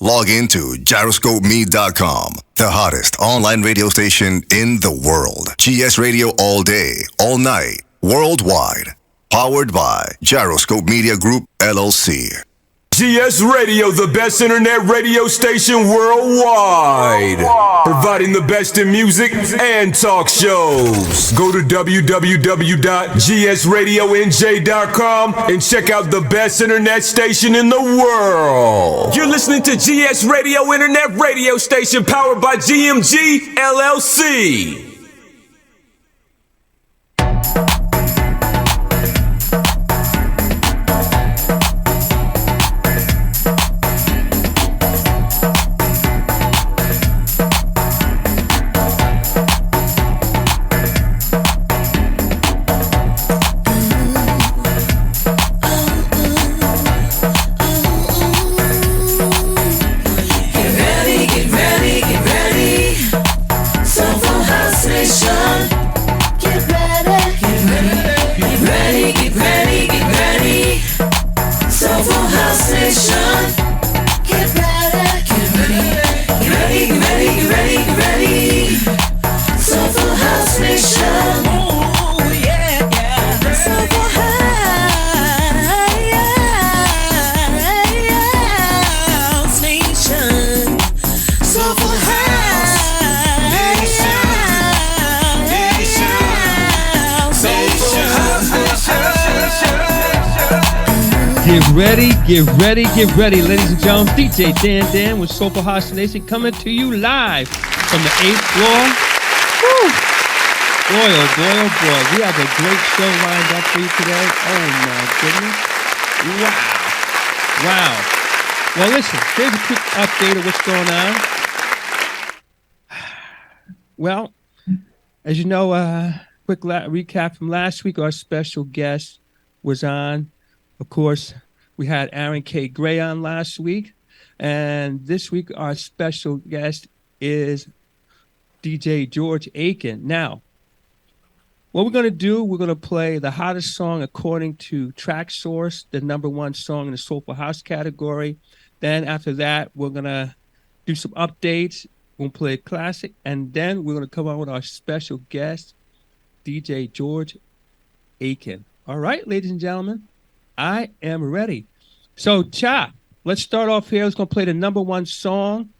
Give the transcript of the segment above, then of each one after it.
Log into gyroscopeme.com, the hottest online radio station in the world. GS Radio all day, all night, worldwide. Powered by Gyroscope Media Group, LLC. GS Radio, the best internet radio station worldwide. Providing the best in music and talk shows. Go to www.gsradionj.com and check out the best internet station in the world. You're listening to GS Radio, internet radio station powered by GMG, LLC. Get ready, ladies and gentlemen. DJ Dan with Soulful House Nation coming to you live from the 8th floor. Woo! Boy, oh boy, oh boy. We have a great show lined up for you today. Oh my goodness. Wow. Well, listen, here's a quick update of what's going on. Well, as you know, quick recap from last week, our special guest was on, of course. We had Aaron K. Gray on last week, and this week our special guest is DJ George Aitken. Now, what we're going to do, we're going to play the hottest song according to Track Source, the #1 song in the Soulful House category. Then after that, we're going to do some updates. We'll play a classic, and then we're going to come on with our special guest, DJ George Aitken. All right, ladies and gentlemen, I am ready. So, Cha, let's start off here. It's going to play the #1 song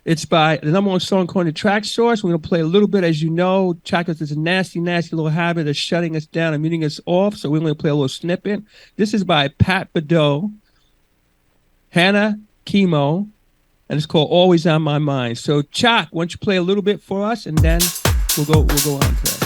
it's by the #1 song according to Track Source. We're going to play a little bit. As you know, Track Source is a nasty little habit of shutting us down and muting us off. So we're going to play a little snippet. This is by Pat Badeau, Hannah Chemo, and it's called Always on My Mind. So, Cha, why don't you play a little bit for us, and then we'll go on to that.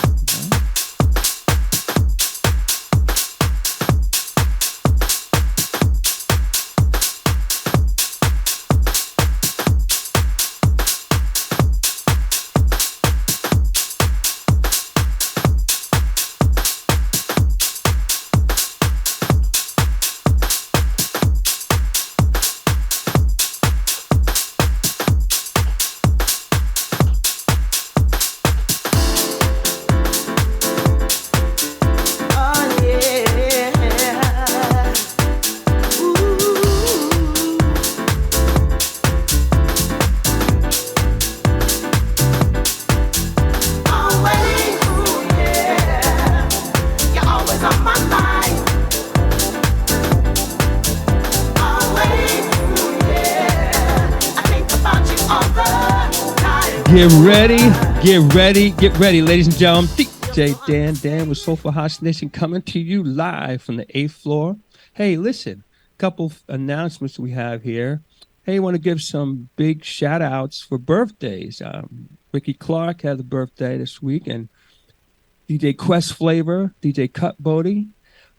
Get ready, ladies and gentlemen. DJ Dan with Soulful House Nation coming to you live from the 8th floor. Hey, listen, a couple announcements we have here. Hey, I want to give some big shout outs for birthdays. Ricky Clark had a birthday this week, and DJ Quest Flavor, DJ Cut Bodie,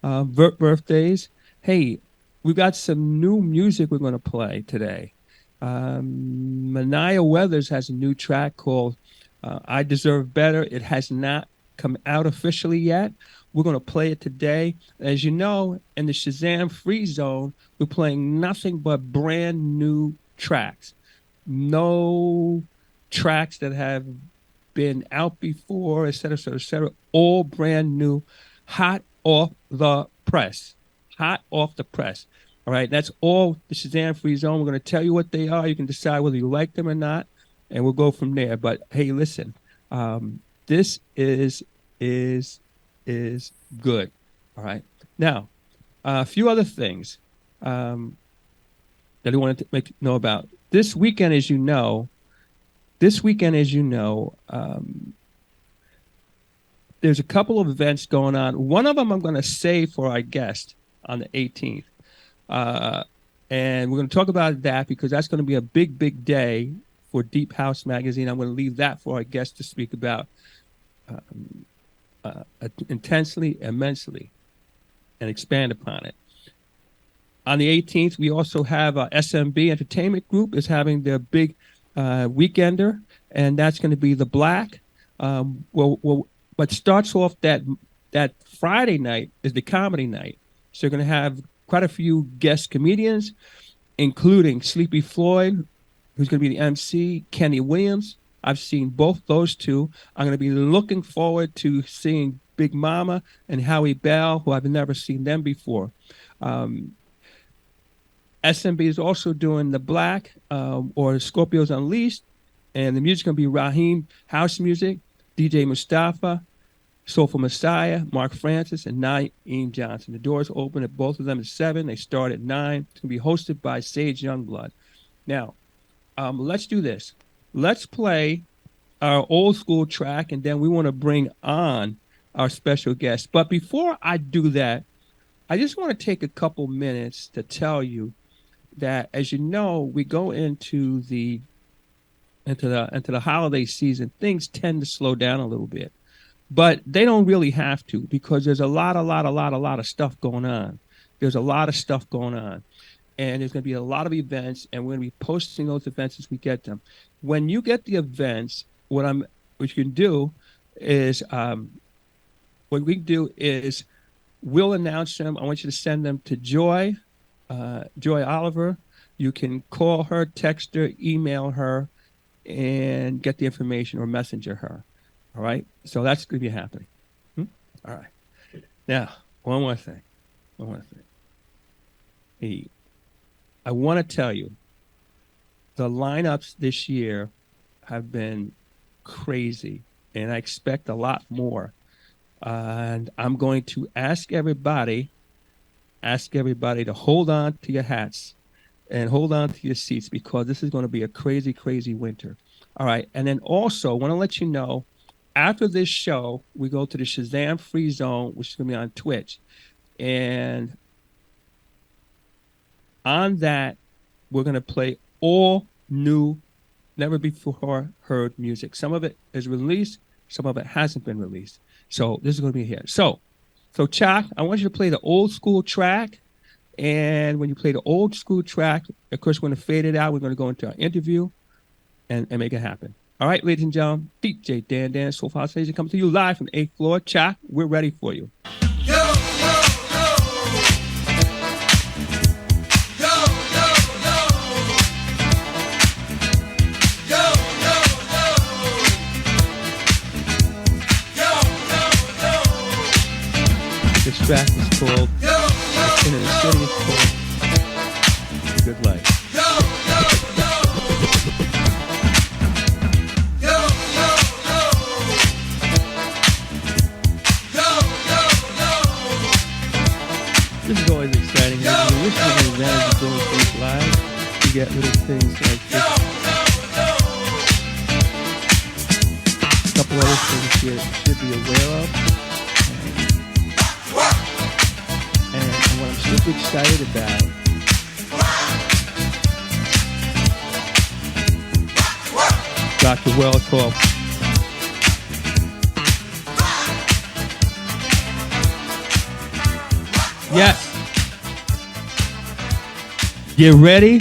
birthdays. Hey, we've got some new music we're going to play today. Mania Weathers has a new track called I Deserve Better. It has not come out officially yet. We're going to play it today. As you know, in the Shazam Free Zone, we're playing nothing but brand new tracks. No tracks that have been out before, et cetera, et cetera, et cetera. All brand new, hot off the press. Hot off the press. All right, that's all the Shazam Free Zone. We're going to tell you what they are. You can decide whether you like them or not, and we'll go from there. But hey, listen, this is good. All right. Now, a few other things that I wanted to make know about this weekend. As you know, there's a couple of events going on. One of them I'm going to save for our guest on the 18th. And we're going to talk about that because that's going to be a big, big day for Deep House Magazine. I'm going to leave that for our guest to speak about intensely, immensely, and expand upon it. On the 18th, we also have SMB Entertainment Group is having their big weekender, and that's going to be the Black. What starts off that Friday night is the comedy night. So you're going to have quite a few guest comedians, including Sleepy Floyd, who's going to be the MC, Kenny Williams. I've seen both those two. I'm going to be looking forward to seeing Big Mama and Howie Bell, who I've never seen them before. SMB is also doing the Black or Scorpios Unleashed, and the music's going to be Raheem House Music, DJ Mustafa, Soulful Messiah, Mark Francis, and Naeem Johnson. The doors open at both of them at 7. They start at 9. It's going to be hosted by Sage Youngblood. Now, let's do this. Let's play our old school track, and then we want to bring on our special guest. But before I do that, I just want to take a couple minutes to tell you that, as you know, we go into the holiday season. Things tend to slow down a little bit. But they don't really have to, because there's a lot of stuff going on. There's a lot of stuff going on. And there's going to be a lot of events, and we're going to be posting those events as we get them. When you get the events, what you can do is, we'll announce them. I want you to send them to Joy Oliver. You can call her, text her, email her, and get the information or messenger her. All right, so that's going to be happening. All right. Now, one more thing. Hey, I want to tell you, the lineups this year have been crazy, and I expect a lot more. And I'm going to ask everybody to hold on to your hats and hold on to your seats, because this is going to be a crazy, crazy winter. All right, and then also, I want to let you know, after this show, we go to the Shazam Free Zone, which is going to be on Twitch. And on that, we're going to play all new, never before heard music. Some of it is released, some of it hasn't been released. So this is going to be here. So Chuck, I want you to play the old school track. And when you play the old school track, of course, we're going to fade it out. We're going to go into our interview and make it happen. All right, ladies and gentlemen, DJ Dan, SOULFUL Station, coming to you live from the 8th floor. Chuck, we're ready for you. Yo, yo, yo. Yo, yo, yo. Yo, yo, yo. Yo, yo, yo. This track is called In the City. It's called Good Life. This is always exciting. When you wish you the advantage of doing things live, you get little things like this. A couple other things here that you should be aware of. And what I'm super excited about Dr. Wells called Yes. Get ready,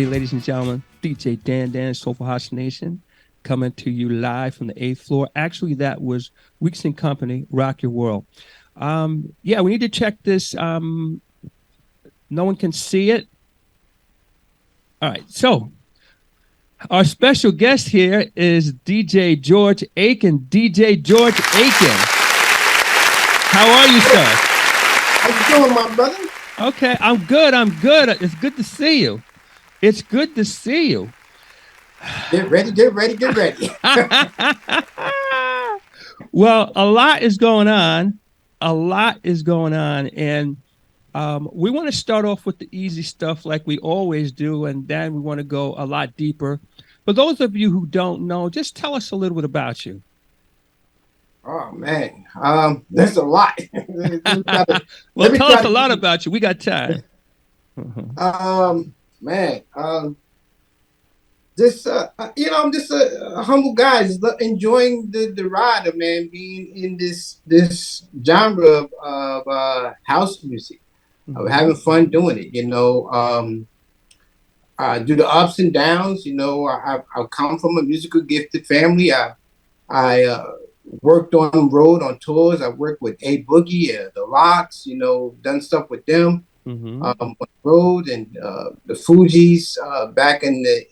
ladies and gentlemen. DJ Dan, SOULFUL House Nation, coming to you live from the 8th floor. Actually, that was Weeks in Company, Rock Your World. We need to check this. No one can see it. All right, so our special guest here is DJ George Aitken. DJ George Aitken. How are you, sir? How you doing, my brother? Okay, I'm good. I'm good. It's good to see you. It's good to see you. Get ready, get ready, get ready. Well, a lot is going on. A lot is going on. And we want to start off with the easy stuff like we always do. And then we want to go a lot deeper. For those of you who don't know, just tell us a little bit about you. Oh man, there's a lot. Well, tell us a lot about you. We got time. Man, just I'm just a humble guy, just enjoying the ride of man being in this genre of house music. I'm having fun doing it. Do the ups and downs. I come from a musical gifted family. I worked on the road on tours. I worked with A Boogie, the Locks. Done stuff with them. On the road, and the Fugees back in the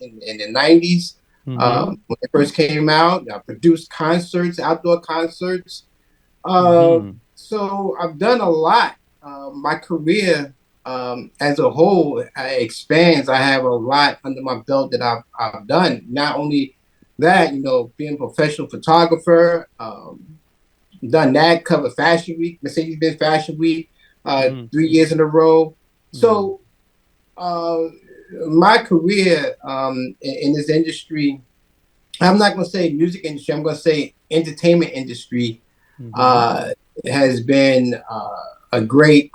90s when they first came out. I produced concerts, outdoor concerts. So I've done a lot. My career as a whole expands. I have a lot under my belt that I've done. Not only that, being a professional photographer, done that, cover Fashion Week, Mercedes-Benz Fashion Week, 3 years in a row. So my career in this industry, I'm not going to say music industry, I'm going to say entertainment industry, has been a great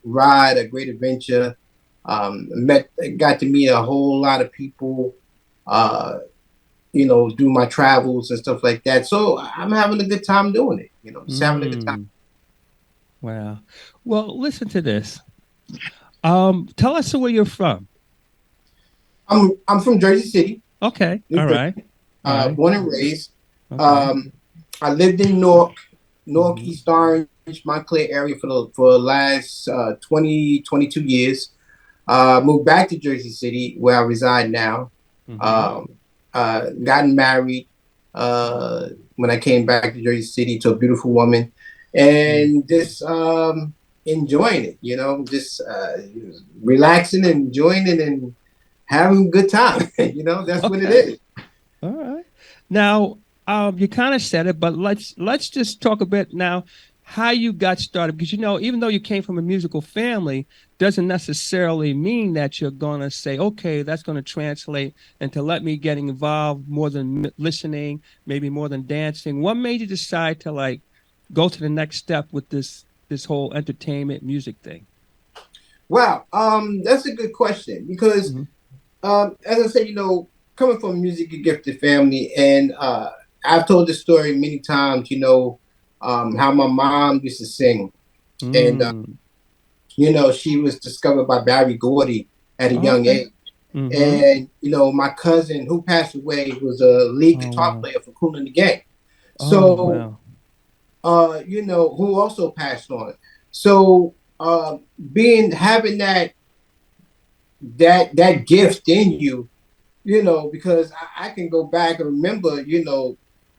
ride, a great adventure. Got to meet a whole lot of people, do my travels and stuff like that. So I'm having a good time doing it, just having a good time. Wow. Well, listen to this. Tell us where you're from. I'm from Jersey City. Okay. All right. Born and raised. Okay. I lived in Northeast Orange, Montclair area for the last 22 years. Moved back to Jersey City where I reside now. Gotten married when I came back to Jersey City to a beautiful woman, and just enjoying it, just relaxing and enjoying it and having a good time. That's what it is. All right. Now, you kind of said it, but let's just talk a bit now how you got started, because even though you came from a musical family, doesn't necessarily mean that you're going to say, okay, that's going to translate into let me getting involved more than listening, maybe more than dancing. What made you decide to go to the next step with this whole entertainment music thing? Wow, that's a good question, because as I said, coming from a musically gifted family, and I've told this story many times, how my mom used to sing, and she was discovered by Barry Gordy at a young age. And my cousin who passed away was a lead guitar player for Kool and the Gang. So who also passed on. So having that gift in you, because I can go back and remember,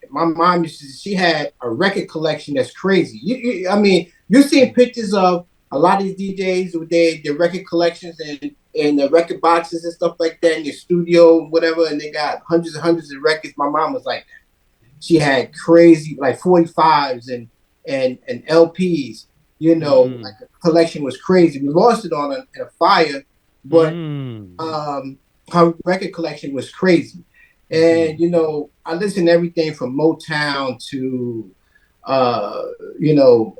my mom she had a record collection that's crazy. You're seeing pictures of a lot of these DJs with their record collections and the record boxes and stuff like that in your studio, whatever, and they got hundreds and hundreds of records. My mom was like, she had crazy 45s and LPs, like the collection was crazy. We lost it in a fire, but her record collection was crazy. And I listened to everything from Motown to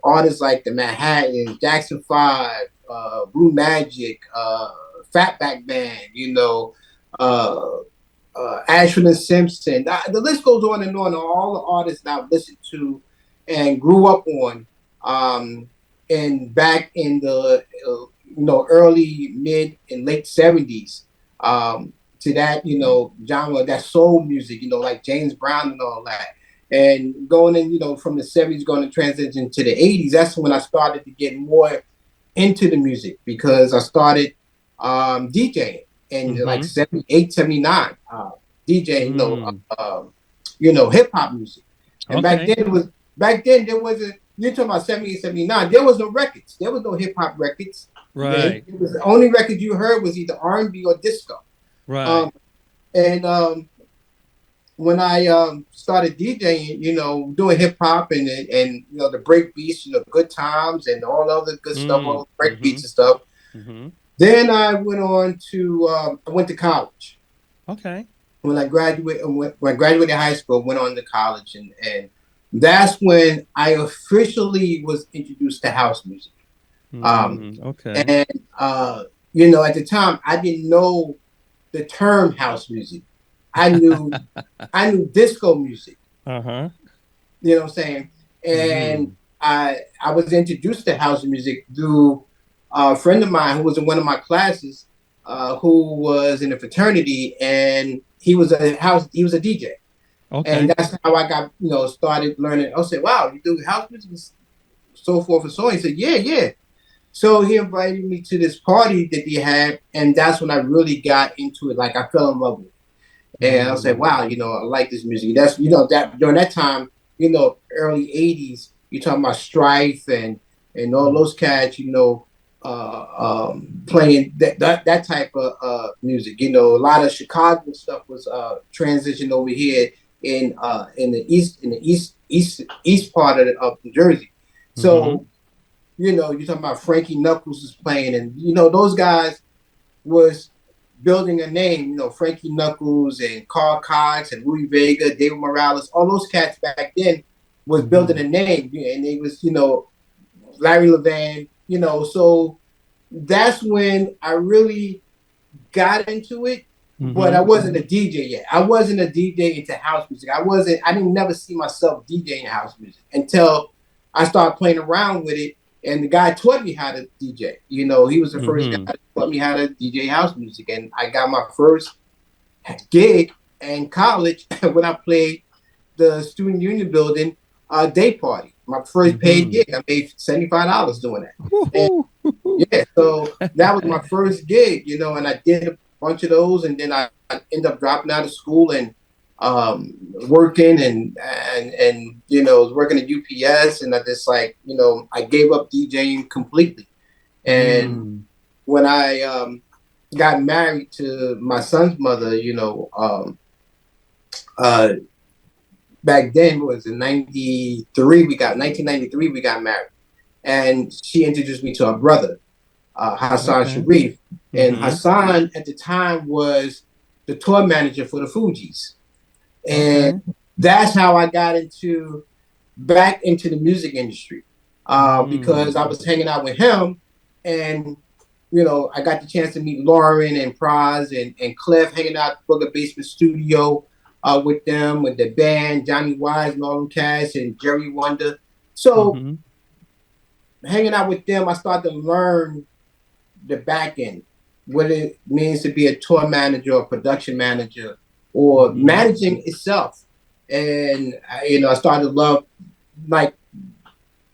artists like the Manhattan, Jackson 5, Blue Magic, Fatback Band, Ashford and Simpson. The list goes on and on. All the artists that I've listened to and grew up on, and back in the early, mid, and late 70s. To that, genre, that soul music, like James Brown and all that. And going in, from the 70s, going to transition to the 80s, that's when I started to get more into the music, because I started DJing in 78, 79, DJing, hip hop music. And back then there wasn't you're talking about 78, 79. There was no records. There was no hip hop records. Then Right. it was the only record you heard was either R&B or disco. Right. Um, and when I started DJing, doing hip hop and the break beats, good times and all other good stuff, all the break beats and stuff. Mm-hmm. Then I went on to I went to college. Okay. When I graduated high school, went on to college, and that's when I officially was introduced to house music. Okay. And at the time, I didn't know the term house music. I knew I knew disco music. Uh-huh. You know what I'm saying? And I was introduced to house music through a friend of mine who was in one of my classes, who was in a fraternity, and he was a DJ. And Okay. that's how I got, started learning. I said, wow, you do house music and so forth and so on. He said, yeah, yeah. So he invited me to this party that he had, and that's when I really got into it. Like I fell in love with it. And I said, wow, I like this music. That's, that during that time, early 80s, you're talking about Strife and all those cats, playing that type of music. A lot of Chicago stuff was transitioned over here in the east part of New Jersey. So, you're talking about Frankie Knuckles is playing, and those guys was building a name. Frankie Knuckles and Carl Cox and Louis Vega, David Morales, all those cats back then was building a name, and it was Larry Levan. So that's when I really got into it. But I wasn't a DJ yet. I wasn't a DJ into house music. I didn't never see myself DJing house music until I started playing around with it. And the guy taught me how to DJ. He was the first guy that taught me how to DJ house music. And I got my first gig in college when I played the Student Union Building day party. My first paid gig. I made $75 doing that. And, yeah, so that was my first gig, and I did a bunch of those, and then I ended up dropping out of school and working and was working at UPS, and I just I gave up DJing completely. And when I got married to my son's mother, back then was in 1993 we got married, and she introduced me to her brother, Hassan Sharif. And Hassan at the time was the tour manager for the Fugees. And that's how I got back into the music industry, because I was hanging out with him, and I got the chance to meet Lauren and Praz and Cliff, hanging out at the Booger Basement Studio with them, with the band, Johnny Wise and all them cats, and Jerry Wonder. So hanging out with them, I started to learn the back end, what it means to be a tour manager or production manager or managing itself. And I started to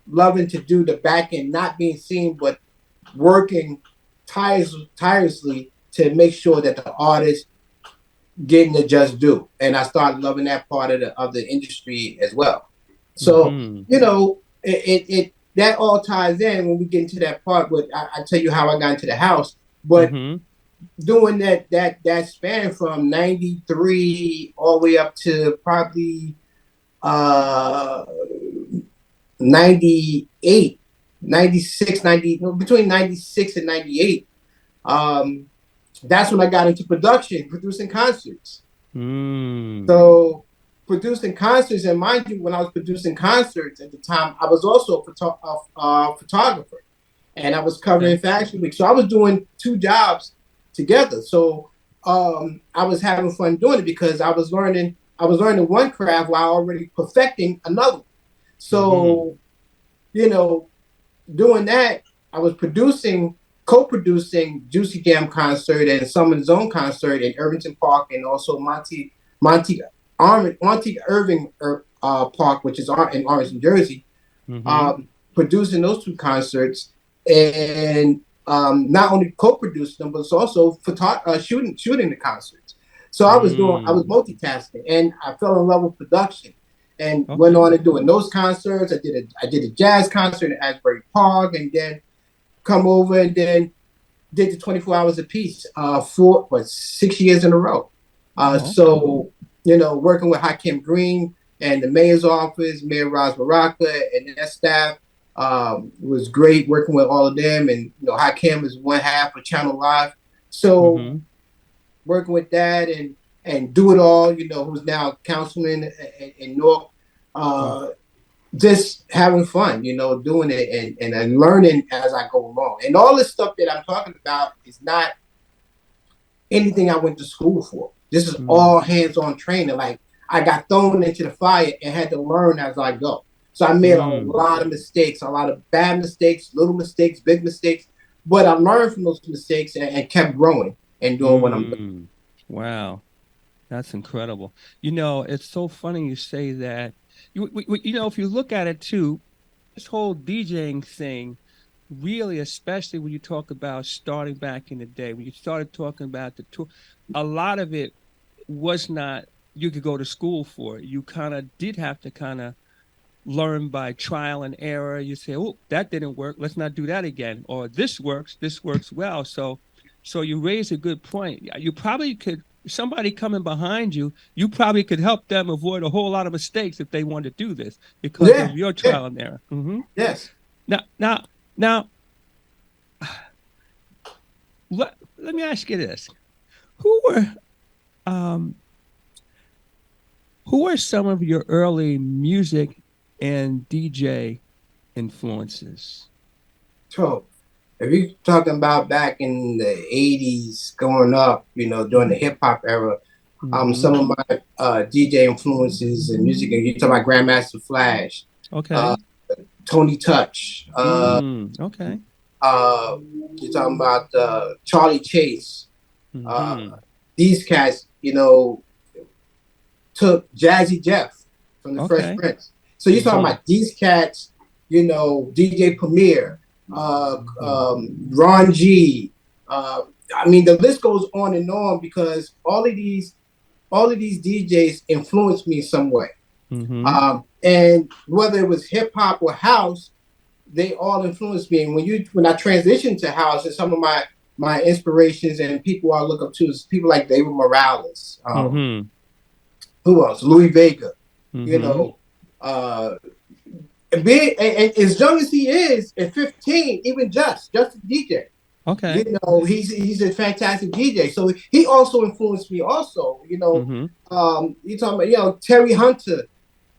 loving to do the back end, not being seen, but working tirelessly to make sure that the artist getting the just due. And I started loving that part of the industry as well. So, it that all ties in when we get into that part. But I tell you how I got into the house. But doing that span from 93 all the way up to probably 98, 96, 90, between 96 and 98. That's when I got into producing concerts. So producing concerts, and mind you, when I was producing concerts at the time, I was also a photographer, and I was covering Fashion Week. So I was doing two jobs together. So I was having fun doing it because I was learning one craft while already perfecting another. So, doing that, I was co-producing Juicy Jam concert and Summer Zone concert in Irvington Park, and also Monty Irving Park, which is in Orange, New Jersey. Producing those two concerts, and not only co-producing them, but also shooting the concerts. So I was multitasking, and I fell in love with production. and Okay. went on and doing those concerts. I did a jazz concert in Asbury Park, and then come over and then did the 24 hours a piece for 6 years in a row. So working with Hakim Green and the mayor's office, Mayor Raz Baraka and that staff was great. Working with all of them, and Hakim is one half of Channel Live, so working with that and Do It All, who's now councilman in North. Just having fun, doing it and learning as I go along. And all this stuff that I'm talking about is not anything I went to school for. This is all hands-on training. Like, I got thrown into the fire and had to learn as I go. So I made a lot of mistakes, a lot of bad mistakes, little mistakes, big mistakes. But I learned from those mistakes and kept growing and doing what I'm doing. Wow. That's incredible. It's so funny you say that. If you look at it too, this whole DJing thing, really, especially when you talk about starting back in the day, when you started talking about the tour, a lot of it was not you could go to school for. You kind of did have to kind of learn by trial and error. You say, oh, that didn't work. Let's not do that again. Or this works well. So you raise a good point. You probably could, somebody coming behind you, you probably could help them avoid a whole lot of mistakes if they want to do this because of your trial and error. Yes. Now, let me ask you this: who were some of your early music and DJ influences? So, if you're talking about back in the 80s, growing up, during the hip hop era, some of my DJ influences and music, and you're talking about Grandmaster Flash, Tony Touch, okay. You're talking about Charlie Chase. These cats, took Jazzy Jeff from the Fresh Prince. So you're talking about these cats, DJ Premier, Ron G. I mean, the list goes on and on because all of these DJs influenced me in some way. And whether it was hip hop or house, they all influenced me. And when I transitioned to house, and some of my inspirations and people I look up to is people like David Morales. Who else? Louis Vega. And as young as he is, at 15, even just a DJ. Okay. He's a fantastic DJ. So he also influenced me. Also, you're talking about Terry Hunter,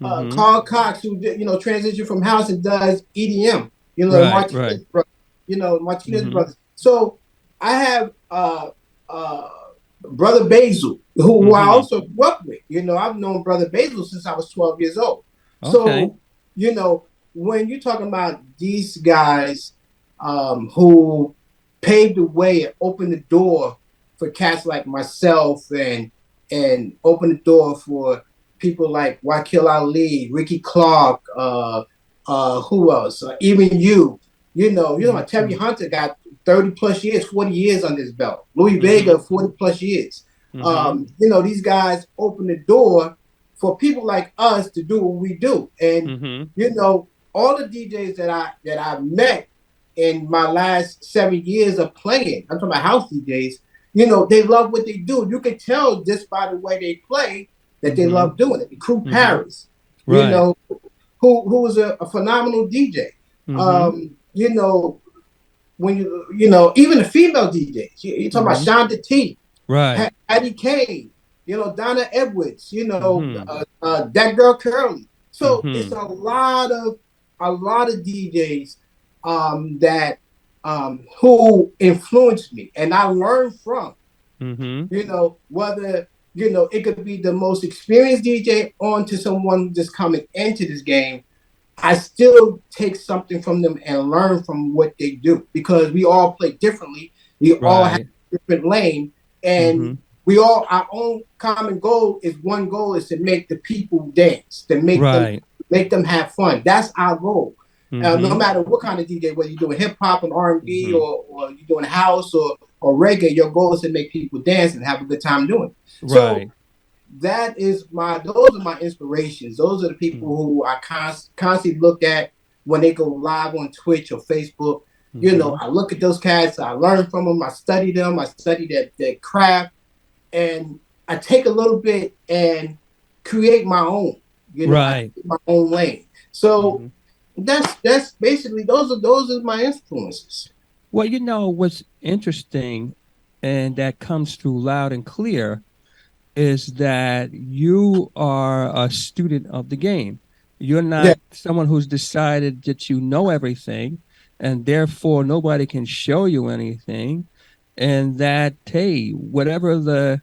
Carl Cox, who transitioned from house and does EDM. Martinez brothers. Martinez brothers. So I have Brother Basil, who I also grew up with. I've known Brother Basil since I was 12 years old. So when you're talking about these guys who paved the way and opened the door for cats like myself and opened the door for people like Wakil Ali, Ricky Clark, who else? Even you know, Terry Hunter got 30 plus years, 40 years on his belt. Louis Vega, 40 plus years. These guys opened the door for people like us to do what we do. And, all the DJs that I met in my last 7 years of playing, I'm talking about house DJs, they love what they do. You can tell just by the way they play that they love doing it. Crew Paris, who was a phenomenal DJ. When even the female DJs, you talking about Shonda T, Patty Kane, Donna Edwards, that girl Curly. So it's a lot of DJs that who influenced me and I learned from. Whether it could be the most experienced DJ on to someone just coming into this game, I still take something from them and learn from what they do because we all play differently. We all have a different lane, and we all, our own common goal is to make the people dance, to make them have fun. That's our goal. No matter what kind of DJ, whether you're doing hip hop and R&B or you're doing house or reggae, your goal is to make people dance and have a good time doing it. So those are my inspirations. Those are the people who I constantly look at when they go live on Twitch or Facebook. You know, I look at those cats, I learn from them, I study them, I study their craft, and I take a little bit and create my own. You know, I create my own lane. So that's basically those are my influences. Well, you know what's interesting, and that comes through loud and clear, is that you are a student of the game. You're not someone who's decided that you know everything, and therefore nobody can show you anything, and that hey, whatever the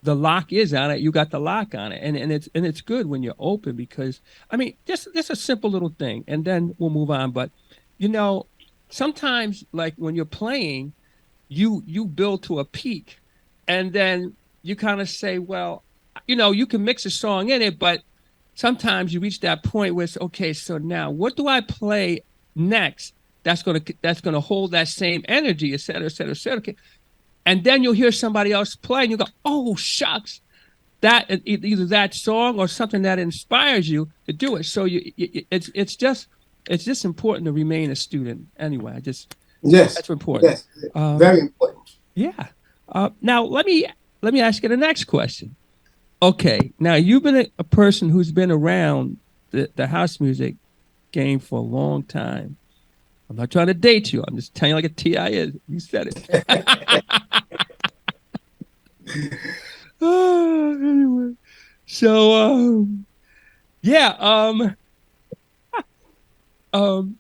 lock is on it, you got the lock on it, and it's good when you're open, because I mean, just a simple little thing, and then we'll move on. But you know, sometimes like when you're playing, you build to a peak, and then you kind of say, well, you know, you can mix a song in it, but sometimes you reach that point where it's okay. So now, what do I play next? That's gonna hold that same energy, et cetera, et cetera, et cetera. And then you'll hear somebody else play, and you go, "Oh shucks!" That either that song or something that inspires you to do it. So it's just important to remain a student. Anyway, that's important. Yes, very important. Yeah. Now let me ask you the next question. Okay, now you've been a person who's been around the house music game for a long time. I'm not trying to date you. I'm just telling you like a TI is. You said it. Anyway, so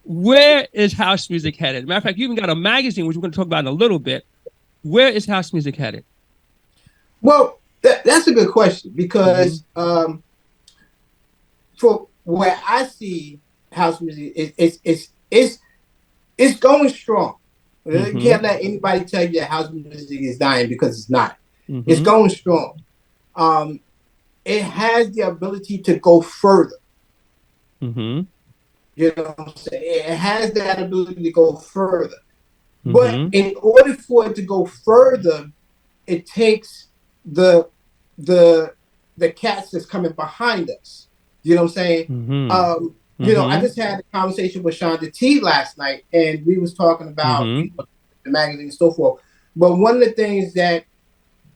where is house music headed? Matter of fact, you even got a magazine, which we're going to talk about in a little bit. Where is house music headed? Well, that's a good question, because for where I see house music, it's going strong. You can't let anybody tell you that house music is dying, because it's not. It's going strong. It has the ability to go further. You know what I'm saying? It has that ability to go further. But in order for it to go further, it takes the cats that's coming behind us. You know what I'm saying? You know, I just had a conversation with Shonda T last night, and we was talking about you know, the magazine and so forth. But one of the things that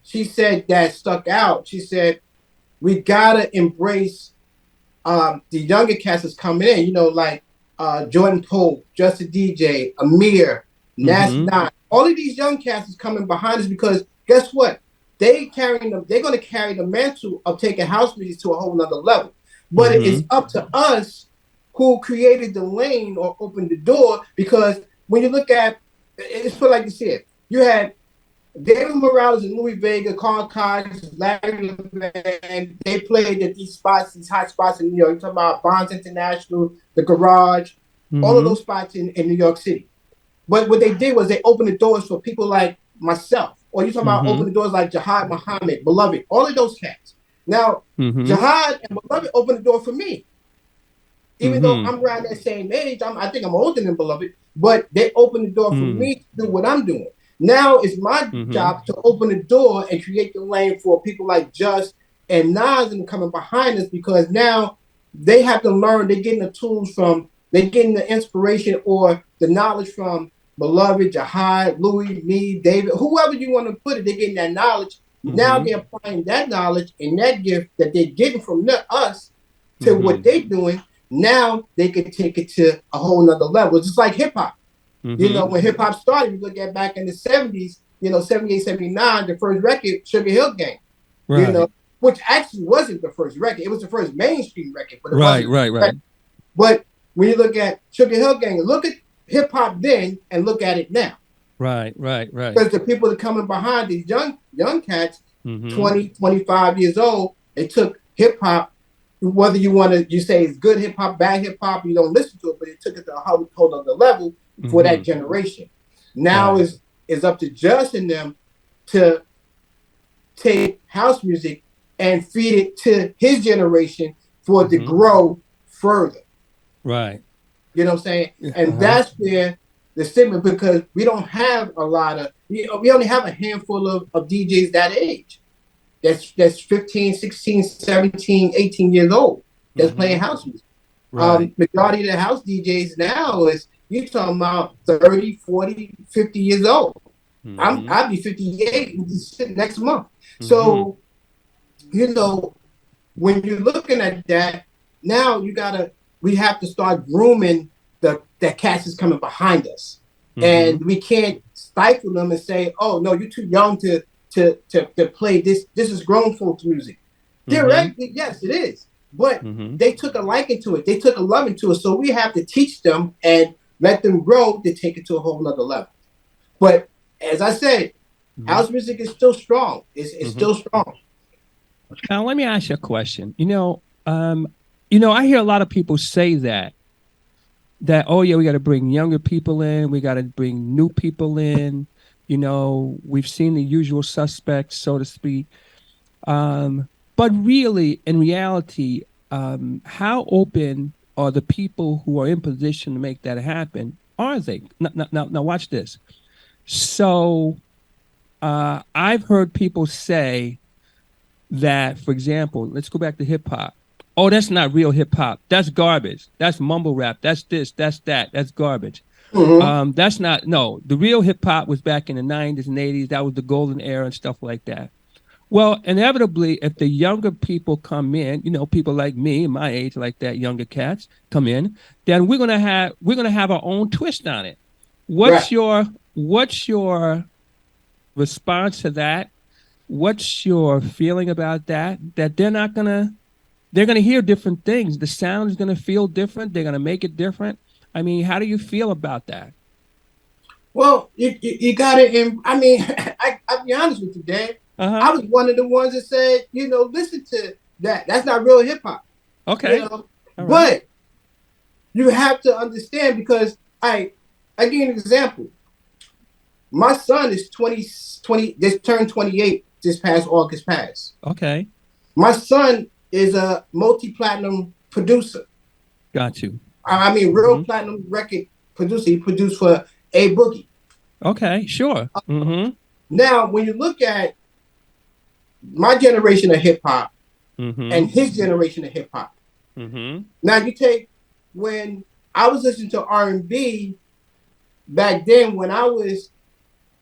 she said that stuck out, she said, we gotta embrace the younger cats that's coming in. You know, like Jordan Pope, Justin DJ, Amir, Nas 9. All of these young cats is coming behind us, because guess what? They're going to carry the mantle of taking house music to a whole nother level. But it's up to us who created the lane or opened the door, because when you look at it's put like you said, you had David Morales and Louis Vega, Carl Cox, Larry LeVan. They played at these spots, these hot spots in New York. You're talking about Bonds International, the Garage, all of those spots in New York City. But what they did was they opened the doors for people like myself. Or you talking about opening the doors like Jihad Muhammad, Beloved, all of those cats. Now, Jihad and Beloved opened the door for me. Even though I'm around that same age, I think I'm older than Beloved, but they opened the door for me to do what I'm doing. Now it's my job to open the door and create the lane for people like Just and Nas and coming behind us, because now they have to learn. They're getting the tools they're getting the inspiration or the knowledge from Beloved, Jihad, Louis, me, David, whoever you want to put it. They're getting that knowledge. Now they're applying that knowledge and that gift that they're getting from us to what they're doing. Now they can take it to a whole nother level. Just like hip hop. You know, when hip hop started, you look at back in the 70s, you know, 78, 79, the first record, Sugar Hill Gang. You know, which actually wasn't the first record. It was the first mainstream record. But it wasn't. But when you look at Sugar Hill Gang, look at hip hop then and look at it now. Right. Because the people that are coming behind these young cats, 20, 25 years old, they took hip hop. Whether you say it's good hip hop, bad hip hop, you don't listen to it, but it took it to a whole other level for that generation. Now is up to Just and them to take house music and feed it to his generation for it to grow further. Right. You know what I'm saying? And that's where the stigma, because we don't have a lot of, we only have a handful of DJs that age. that's 15, 16, 17, 18 years old that's playing house music. Right. Majority of the house DJs now is you talking about 30, 40, 50 years old. I'll be 58 next month. So, when you're looking at that, now we have to start grooming that cats is coming behind us. And we can't stifle them and say, oh no, you're too young to play this. This is grown folks music. Theoretically, yes, it is. But they took a liking to it. They took a loving to it. So we have to teach them and let them grow to take it to a whole nother level. But as I said, house music is still strong. It's still strong. Now, let me ask you a question. I hear a lot of people say that, oh yeah, we got to bring younger people in. We got to bring new people in. We've seen the usual suspects, so to speak. But really, in reality, how open are the people who are in position to make that happen? Are they? Now watch this. So I've heard people say that, for example, let's go back to hip hop. Oh, that's not real hip hop. That's garbage. That's mumble rap. That's this, that's that. That's garbage. That's not, no, the real hip hop was back in the 90s and 80s. That was the golden era and stuff like that. Well, inevitably, if the younger people come in, people like me, my age, like that, younger cats come in, then we're gonna have our own twist on it. What's your response to that? What's your feeling about that? That they're gonna hear different things. The sound is gonna feel different. They're gonna make it different. I mean, how do you feel about that? Well, you got to. I mean, I'll be honest with you, Dan. I was one of the ones that said, listen to that. That's not real hip hop. Okay. But you have to understand, because I give you an example. My son is 20, just turned 28 this past August past. Okay. My son is a multi-platinum producer. Got you. I mean, real platinum record producer. He produced for A Boogie. Okay, sure. Now, when you look at my generation of hip hop and his generation of hip hop, now you take when I was listening to R&B back then when I was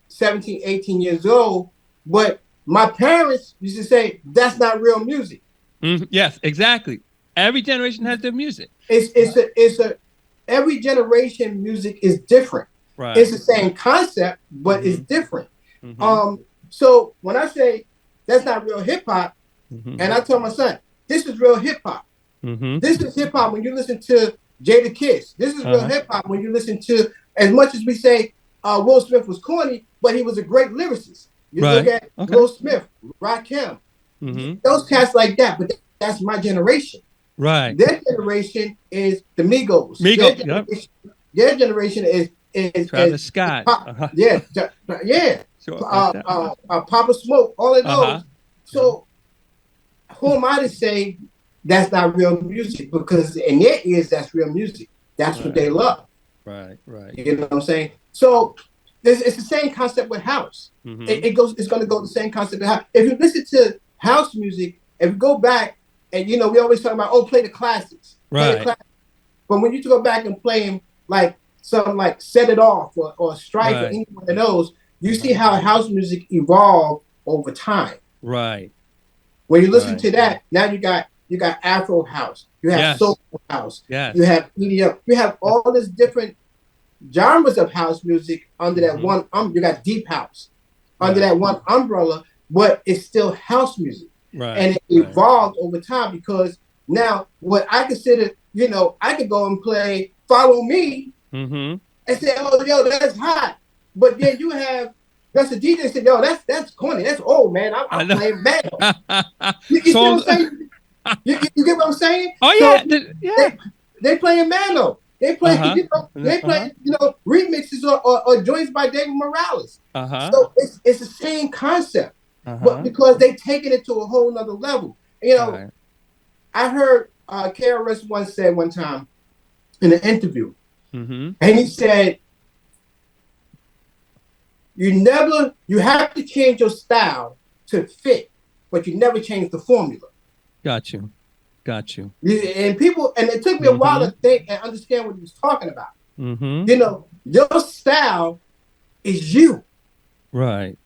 17, 18 years old, but my parents used to say, that's not real music. Yes, exactly. Every generation has their music. Every generation music is different. Right. It's the same concept, but it's different. So when I say that's not real hip hop, and I tell my son, this is real hip hop. This is hip hop when you listen to Jada Kiss. This is real hip hop when you listen to, as much as we say Will Smith was corny, but he was a great lyricist. You look at Will Smith, Rakim, those cats like that, but that's my generation. Right. Their generation is the Migos. Their generation is Travis Scott. Yeah. Sure. Papa Smoke, all of those. So who am I to say that's not real music? Because in their ears, that's real music. That's what they love. Right. You know what I'm saying? So it's the same concept with house. It's going to go the same concept with house. If you listen to house music, if you go back, and we always talk about, play the classics. Right. But when you go back and play them like something like Set It Off or Strike or any one of those, you see how house music evolved over time. Right. When you listen to that, now you got Afro house, you have soulful house, you have EDM, you have all these different genres of house music under that one. You got deep house under that one umbrella, but it's still house music. Right. And it evolved over time, because now what I consider, I could go and play Follow Me and say, oh, yo, that's hot. But then you have, that's a DJ said, yo, that's corny. That's old, man. I'm playing metal. You see what I'm saying? You get what I'm saying? Oh, yeah. They playing metal. They play, remixes or joints by David Morales. So it's the same concept. But because they taken it to a whole nother level. I heard KRS once said one time in an interview, and he said, you have to change your style to fit but you never change the formula. Got you. And people, and it took me a while to think and understand what he was talking about. Mm-hmm. You know, your style is you, Right.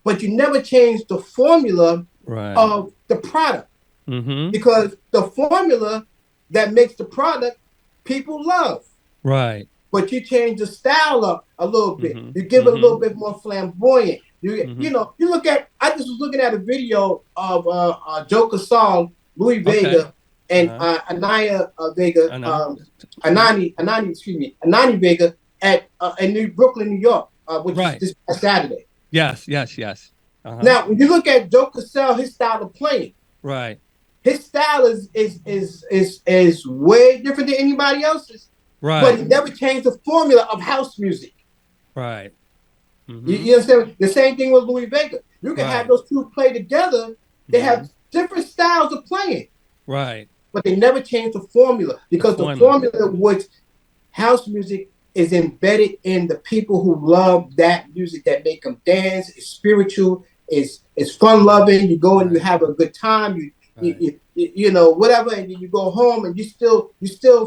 but you never change the formula Right. of the product, because the formula that makes the product people love. Right. But you change the style up a little bit. You give it a little bit more flamboyant. You know, you look at. I just was looking at a video of Joker song, Louis Vega, and Anaya Vega, Anani Vega at in Brooklyn, New York, which is this past Saturday. Yes. Now, when you look at Joker Cell, his style of playing, right, his style is way different than anybody else's. Right. But he never changed the formula of house music. Right. You understand? The same thing with Louis Vega. You can have those two play together. They have different styles of playing. Right. But they never change the formula, because the formula which house music is embedded in the people who love that music, that make them dance. It's spiritual. It's fun loving. You go and you have a good time. You know, whatever, and you go home and you still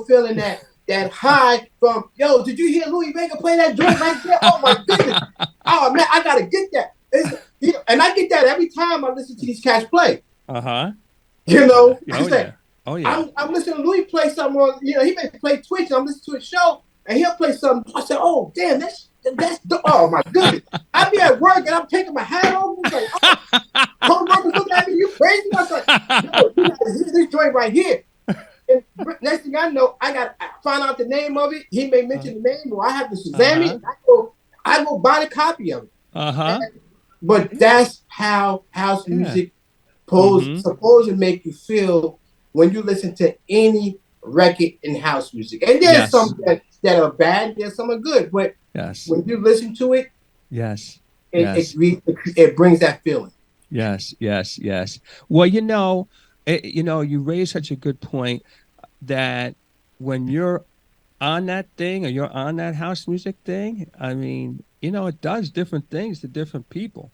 feeling that high from, yo, did you hear Louis Vega play that joint right there? Oh my goodness. Oh man, I gotta get that. And I get that every time I listen to these cats play. You know, I'm listening to Louis play something on, you know, he may play Twitch and I'm listening to a show and he'll play something. I said, oh damn, that's oh my goodness. I be at work and I'm taking my hat off. I'm like, oh, co-workers looking at me, you crazy? I was like, yo, you gotta hear this joint right here. And next thing I know, I find out the name of it. He may mention the name, or I have to Shazam it. I go buy the copy of it. But that's how house music supposed to make you feel when you listen to any record in house music. And there's some that are bad, there's some are good. But when you listen to it, it brings that feeling. Yes. Well, you raised such a good point that when you're on that thing or you're on that house music thing, I mean, it does different things to different people.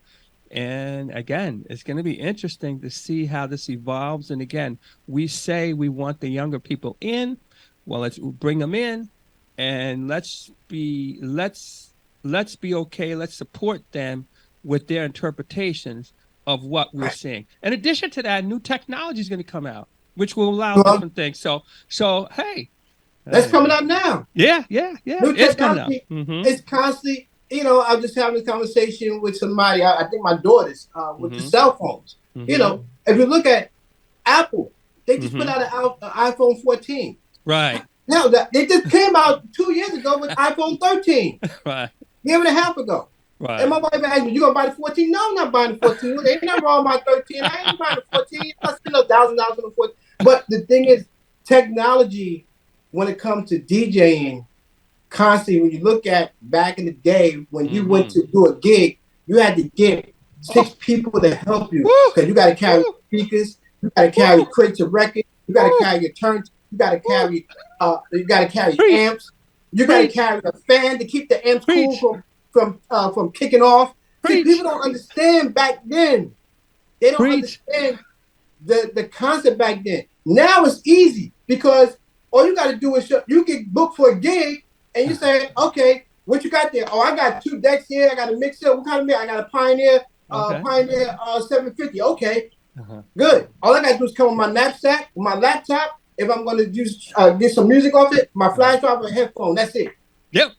And again, it's going to be interesting to see how this evolves. And again, we say we want the younger people in. Well, let's bring them in and let's be okay. Let's support them with their interpretations of what we're seeing. In addition to that, new technology is going to come out, which will allow different things. So hey, that's coming out now. Yeah. New technology is constantly. I was just having a conversation with somebody. I think my daughters with the cell phones. If you look at Apple, they just put out an iPhone 14. Right. Now they just came out 2 years ago with iPhone 13. Right. Year and a half ago. Right. And my wife asked me, "You gonna buy the 14?" No, I'm not buying the 14. Ain't nothing wrong with my 13. I ain't buying the 14. I spend $1,000 on the 14. But the thing is, technology, when it comes to DJing, constantly, when you look at back in the day when you went to do a gig, you had to get 6 people to help you, because you got to carry speakers, you got to carry crates of records, you got to carry your turns, you got to carry amps, you got to carry a fan to keep the amps cool from kicking off. See, people don't understand back then. They don't understand the concept back then. Now it's easy, because all you got to do is you get booked for a gig. And you say, okay, what you got there? Oh, I got 2 decks here. I got a mixer. What kind of mix? I got a Pioneer 750. Okay, good. All I got to do is come with my knapsack, my laptop. If I'm going to use get some music off it, my flash drive, and headphone. That's it. Yep.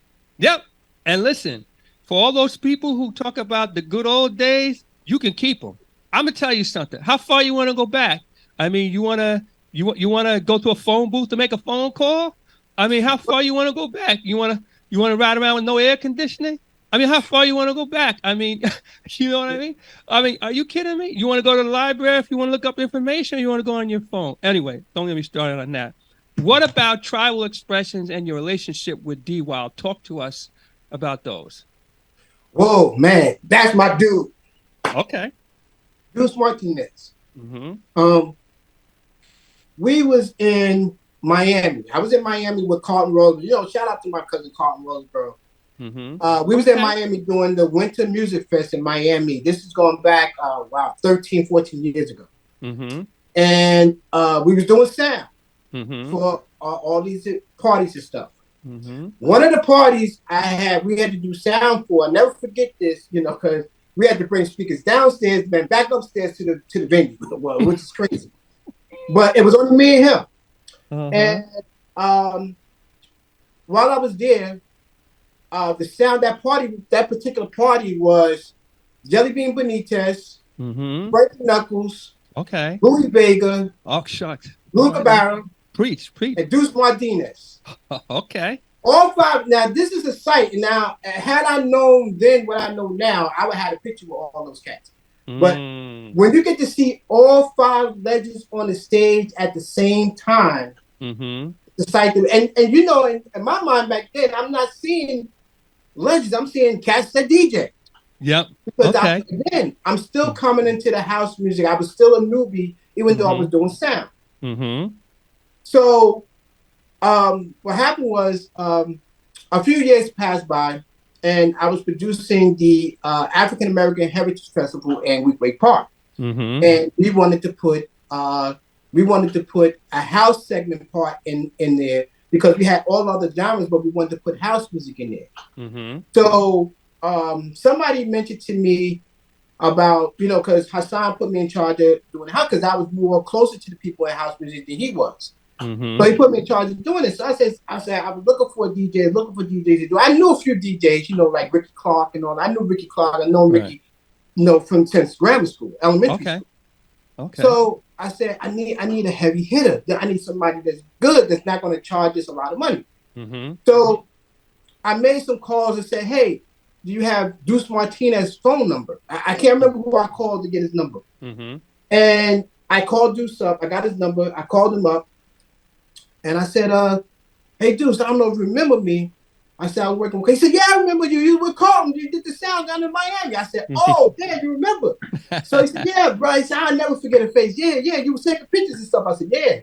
And listen, for all those people who talk about the good old days, you can keep them. I'm gonna tell you something. How far you want to go back? I mean, you wanna go to a phone booth to make a phone call? I mean, how far you want to go back? You want to ride around with no air conditioning? I mean, how far you want to go back? I mean, you know what I mean? I mean, are you kidding me? You want to go to the library if you want to look up information, or you want to go on your phone? Anyway, don't get me started on that. What about tribal expressions and your relationship with D Wild? Talk to us about those. Whoa, man, that's my dude. Okay. Bruce Martinez. We was in Miami. I was in Miami with Carlton Rose. Shout out to my cousin Carlton Roseborough. We was in Okay. Miami doing the Winter Music Fest in Miami. This is going back, 13, 14 years ago. And we was doing sound for all these parties and stuff. One of the parties we had to do sound for. I'll never forget this, because we had to bring speakers downstairs, then back upstairs to the venue, which is crazy. But it was only me and him. And while I was there, the sound that particular party was Jelly Bean Benitez, Breaking Knuckles, Okay. Louis Vega, Oh, shucks. Lou Cabara, Preach. and Deuce Martinez. Okay. All five. Now, this is a sight. Now, had I known then what I know now, I would have had a picture with all those cats. But when you get to see all five legends on the stage at the same time, the sight. And in my mind back then, I'm not seeing legends. I'm seeing cats that DJ. Yep. Because Okay. I'm still coming into the house music. I was still a newbie, even though I was doing sound. So what happened was a few years passed by, and I was producing the African American Heritage Festival in Weequahic Park, and we wanted to put a house segment part in there because we had all other genres, but we wanted to put house music in there. So somebody mentioned to me about, because Hassan put me in charge of doing the house because I was more closer to the people in house music than he was. So he put me in charge of doing it. So I said I was looking for DJs to do. I knew a few DJs, like Ricky Clark and all. I knew Ricky Clark. I know Ricky, since grammar school, elementary school. Okay. So I said I need a heavy hitter. I need somebody that's good, that's not going to charge us a lot of money. So I made some calls and said, hey, do you have Deuce Martinez's phone number? I can't remember who I called to get his number. And I called Deuce up. I got his number. I called him up. And I said, hey, Deuce, I don't know if you remember me. I said, I was working with. He said, yeah, I remember you. You were Carlton. You did the sound down in Miami. I said, oh, damn, you remember. So he said, yeah, bro. He said, I'll never forget a face. Yeah, you were taking pictures and stuff. I said, yeah.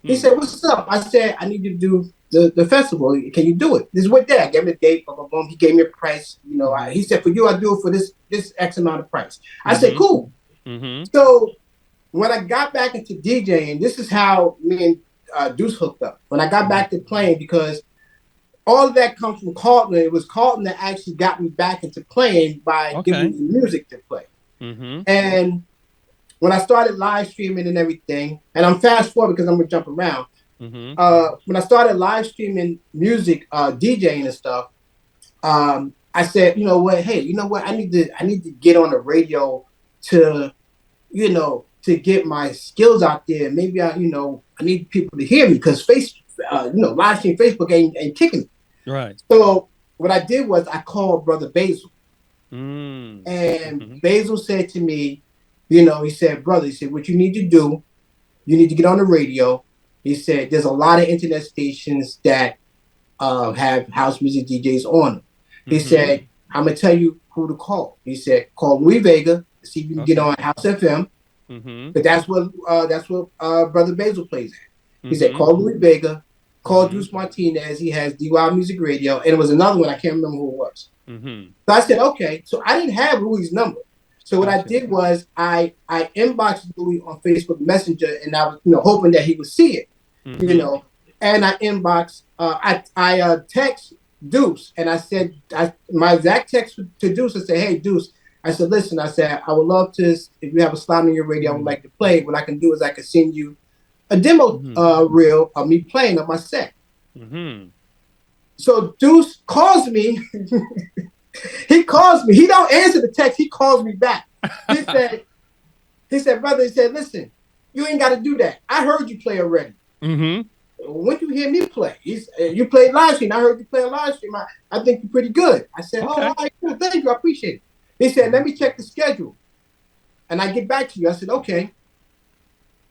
He said, what's up? I said, I need you to do the festival. Can you do it? This is what day. I gave him a date. Blah, blah, blah. He gave me a price. He said, for you, I do it for this X amount of price. I said, cool. So when I got back into DJing, this is how me and Deuce hooked up. When I got back to playing, because all of that comes from Carlton. It was Carlton that actually got me back into playing by giving me music to play. And when I started live streaming and everything, and I'm fast forward because I'm gonna jump around. When I started live streaming music, DJing and stuff, I said, you know what? Hey, I need to get on the radio to get my skills out there. Maybe I need people to hear me because live stream Facebook ain't kicking it. Right. So what I did was I called Brother Basil. And Basil said to me, he said, brother, he said, what you need to do, you need to get on the radio. He said, there's a lot of internet stations that have house music DJs on them. He said, I'm going to tell you who to call. He said, call Louis Vega, see if you can get on House FM. But that's what Brother Basil plays at. He said, call Louis Vega, call Deuce Martinez. He has DY Music Radio. And it was another one. I can't remember who it was. So I said, okay. So I didn't have Louis' number. So what I did was I inboxed Louis on Facebook Messenger, and I was hoping that he would see it, And I inboxed, I text Deuce, and I said, my exact text to Deuce, I said, hey, Deuce, I said, listen, I said, I would love to, if you have a slot on your radio I would like to play, what I can do is I can send you a demo reel of me playing on my set. So Deuce calls me. He calls me. He don't answer the text. He calls me back. He said, brother, he said, listen, you ain't got to do that. I heard you play already. When you hear me play, you played live stream. I heard you play a live stream. I think you're pretty good. I said, oh, all right, cool. Thank you. I appreciate it. He said, let me check the schedule. And I get back to you. I said, okay.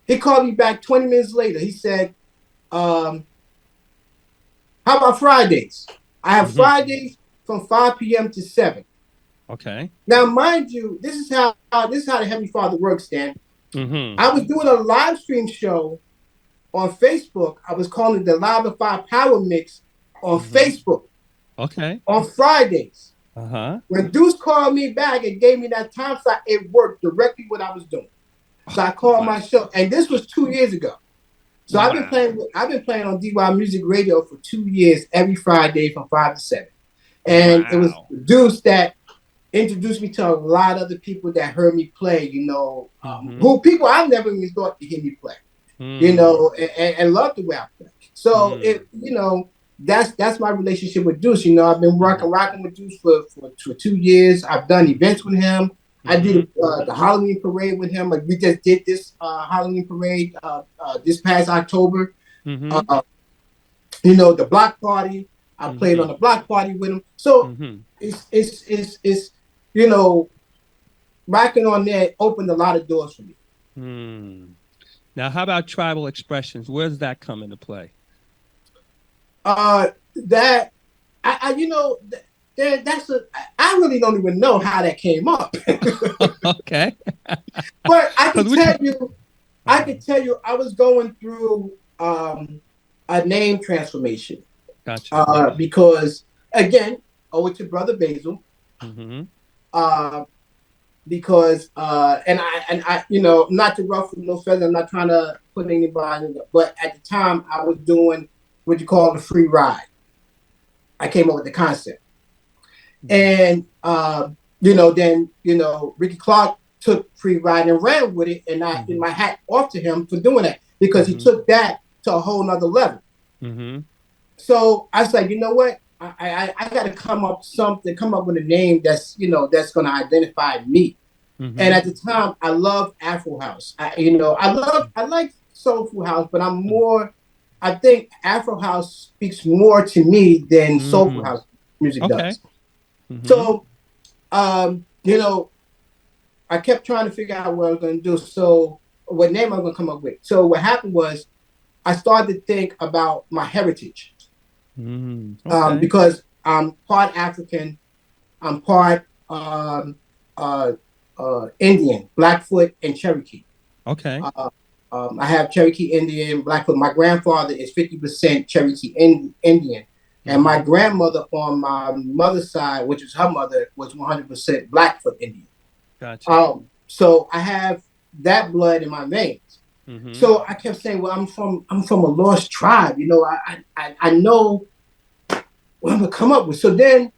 He called me back 20 minutes later. He said, how about Fridays? I have Fridays from 5 p.m. to 7. Okay. Now, mind you, this is how the Heavenly Father works, Dan. I was doing a live stream show on Facebook. I was calling the Live at 5 Power Mix on Facebook. Okay. On Fridays. Uh-huh. When Deuce called me back and gave me that time slot, it worked directly what I was doing. So I called my show, and this was 2 years ago. So I've been playing on DY Music Radio for 2 years, every Friday from 5 to 7. And it was Deuce that introduced me to a lot of the people that heard me play, who people I never even thought to hear me play, and love the way I play. So that's my relationship with Deuce. I've been rocking with Deuce for 2 years. I've done events with him. I did the Halloween parade with him. Like we just did this Halloween parade this past October. The block party. I played on the block party with him. So it's rocking on that opened a lot of doors for me. Now, how about tribal expressions? Where does that come into play? That I really don't even know how that came up. Okay. But I can tell you I was going through a name transformation. Gotcha. Because again, owe it to Brother Basil. Because and I not to ruffle no feathers, I'm not trying to put anybody in there, but at the time I was doing what you call the free ride. I came up with the concept. And then Ricky Clark took free ride and ran with it, and I my hat off to him for doing that, because he took that to a whole nother level. So I was like, you know what? I got to come up with a name that's going to identify me. And at the time, I loved Afro House. I like Soulful House, but I think Afro House speaks more to me than Soulful House music does. So, I kept trying to figure out what I was going to do. So, what name I was going to come up with. So, what happened was, I started to think about my heritage. Because I'm part African, I'm part Indian, Blackfoot, and Cherokee. Okay. I have Cherokee Indian, Blackfoot. My grandfather is 50% Cherokee Indian. And my grandmother on my mother's side, which is her mother, was 100% Blackfoot Indian. Gotcha. So I have that blood in my veins. So I kept saying, well, I'm from a lost tribe. I know what I'm gonna come up with. So then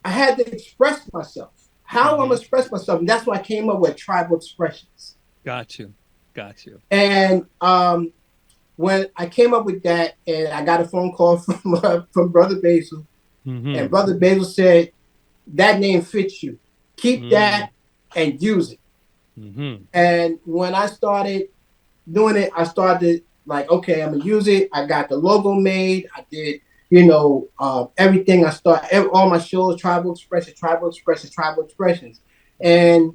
I had to express myself. How I'm gonna express myself, and that's why I came up with tribal expressions. Got you. And when I came up with that, and I got a phone call from Brother Basil, and Brother Basil said, that name fits you. Keep that and use it. And when I started doing it, I started like, okay, I'm gonna use it. I got the logo made. I did, everything. All my shows, tribal expressions. And,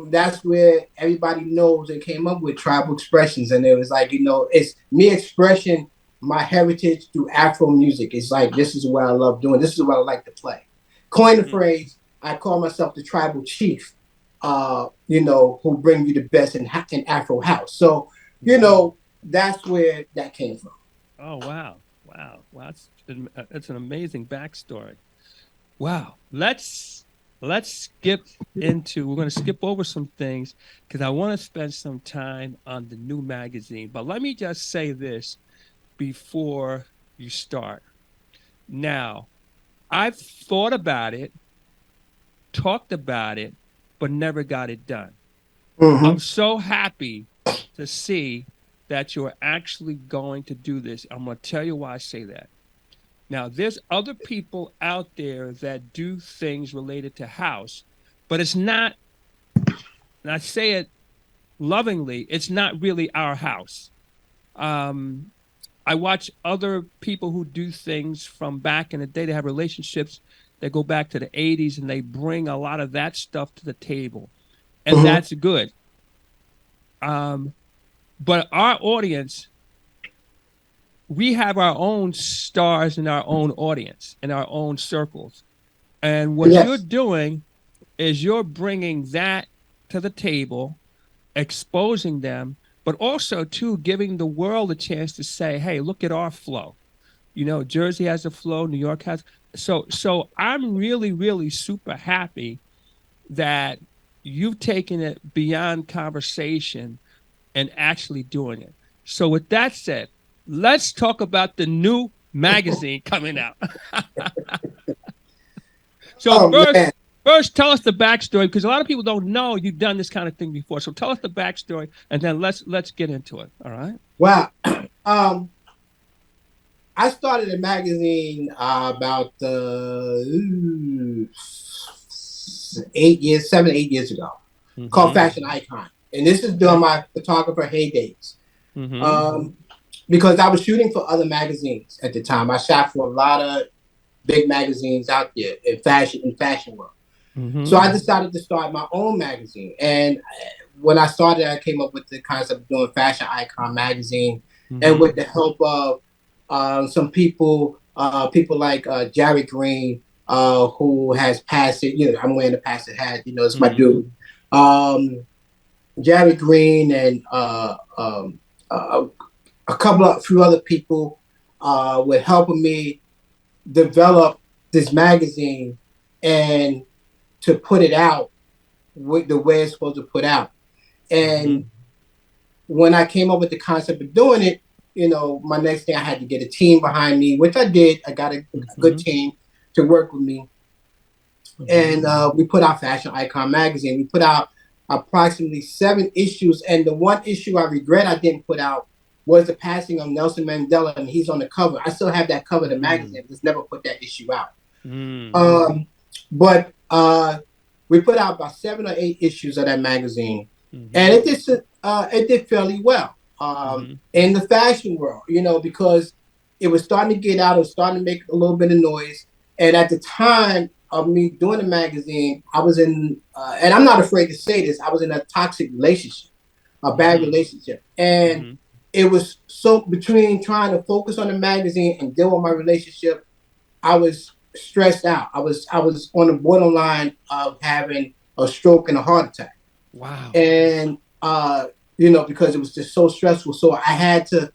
that's where everybody knows they came up with tribal expressions. And it was like, it's me expressing my heritage through Afro music. It's like, this is what I love doing. This is what I like to play. Coin the phrase, I call myself the tribal chief, who bring you the best in Afro house. So, that's where that came from. Oh, wow. It's an amazing backstory. Wow. Let's skip into, we're going to skip over some things because I want to spend some time on the new magazine. But let me just say this before you start. Now, I've thought about it, talked about it, but never got it done. I'm so happy to see that you're actually going to do this. I'm going to tell you why I say that. Now, there's other people out there that do things related to house, but it's not, and I say it lovingly, it's not really our house. I watch other people who do things from back in the day. They have relationships that go back to the 80s, and they bring a lot of that stuff to the table, and that's good. But our audience, we have our own stars in our own audience, in our own circles. And what you're doing is you're bringing that to the table, exposing them, but also, too, giving the world a chance to say, hey, look at our flow. You know, Jersey has a flow, New York has. So I'm really, really super happy that you've taken it beyond conversation and actually doing it. So with that said, let's talk about the new magazine coming out. So Oh man. first tell us the backstory, because a lot of people don't know you've done this kind of thing before. So tell us the backstory, and then let's get into it. All right. Wow. I started a magazine about 7, 8 years ago, called Fashion Icon, and this is during my photographer heydays. Because I was shooting for other magazines at the time. I shot for a lot of big magazines out there in fashion world. So I decided to start my own magazine, and when I started, I came up with the concept of doing Fashion Icon magazine, and with the help of some people like Jerry Green, who has passed it. You know, I'm wearing the passed it hat. You know, it's my dude. Jerry Green and a few other people were helping me develop this magazine and to put it out with the way it's supposed to put out. And when I came up with the concept of doing it, you know, my next thing I had to get a team behind me, which I did. I got a good team to work with me. And we put out Fashion Icon magazine. We put out approximately 7 issues. And the one issue I regret I didn't put out was the passing of Nelson Mandela, and he's on the cover. I still have that cover of the magazine. Just never put that issue out. But we put out about 7 or 8 issues of that magazine, and it did fairly well in the fashion world, you know, because it was starting to get out. It was starting to make a little bit of noise. And at the time of me doing the magazine, I was in, and I'm not afraid to say this, I was in a toxic relationship, a bad relationship. And it was so between trying to focus on the magazine and deal with my relationship, I was stressed out. I was on the borderline of having a stroke and a heart attack. Wow. And you know, because it was just so stressful. So I had to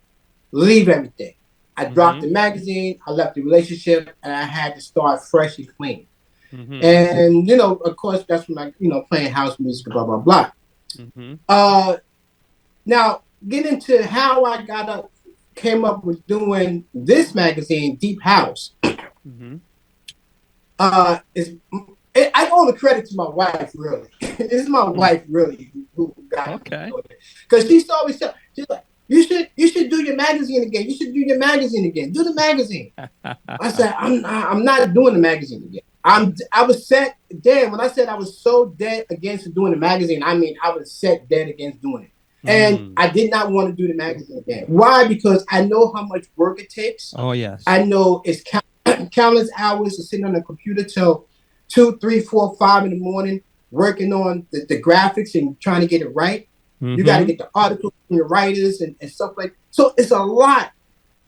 leave everything. I dropped the magazine, I left the relationship, and I had to start fresh and clean. And, you know, of course, that's when I, you know, playing house music, blah, blah, blah. Now, get into how I came up with doing this magazine, Deep House. I owe the credit to my wife, really. It's my wife, really, who got it. Because she's always saying, she's like, you should do your magazine again. You should do your magazine again. Do the magazine. I said, I'm not doing the magazine again. I was set dead. When I said I was so dead against doing the magazine, I mean I was set dead against doing it. And I did not want to do the magazine again. Why? Because I know how much work it takes. Oh, yes. I know it's countless hours of sitting on the computer till 2, 3, 4, 5 in the morning, working on the graphics and trying to get it right. You got to get the articles from your writers and stuff like that. So it's a lot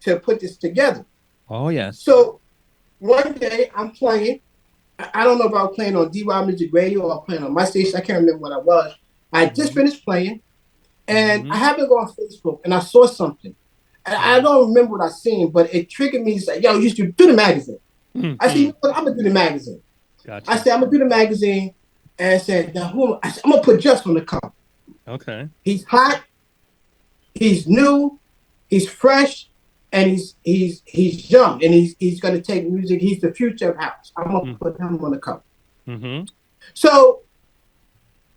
to put this together. Oh, yes. So one day I'm playing. I don't know if I was playing on DY Music Radio or playing on my station. I can't remember what I was. I just finished playing. And I happened to go on Facebook and I saw something. And I don't remember what I seen, but it triggered me to say, yo, you should do the magazine. I said, you know what? I'm going to do the magazine. Gotcha. I said, I'm going to do the magazine. And I said, now, I'm going to put Just on the cover. Okay. He's hot. He's new. He's fresh. And he's young. And he's going to take music. He's the future of house. I'm going to put him on the cover. So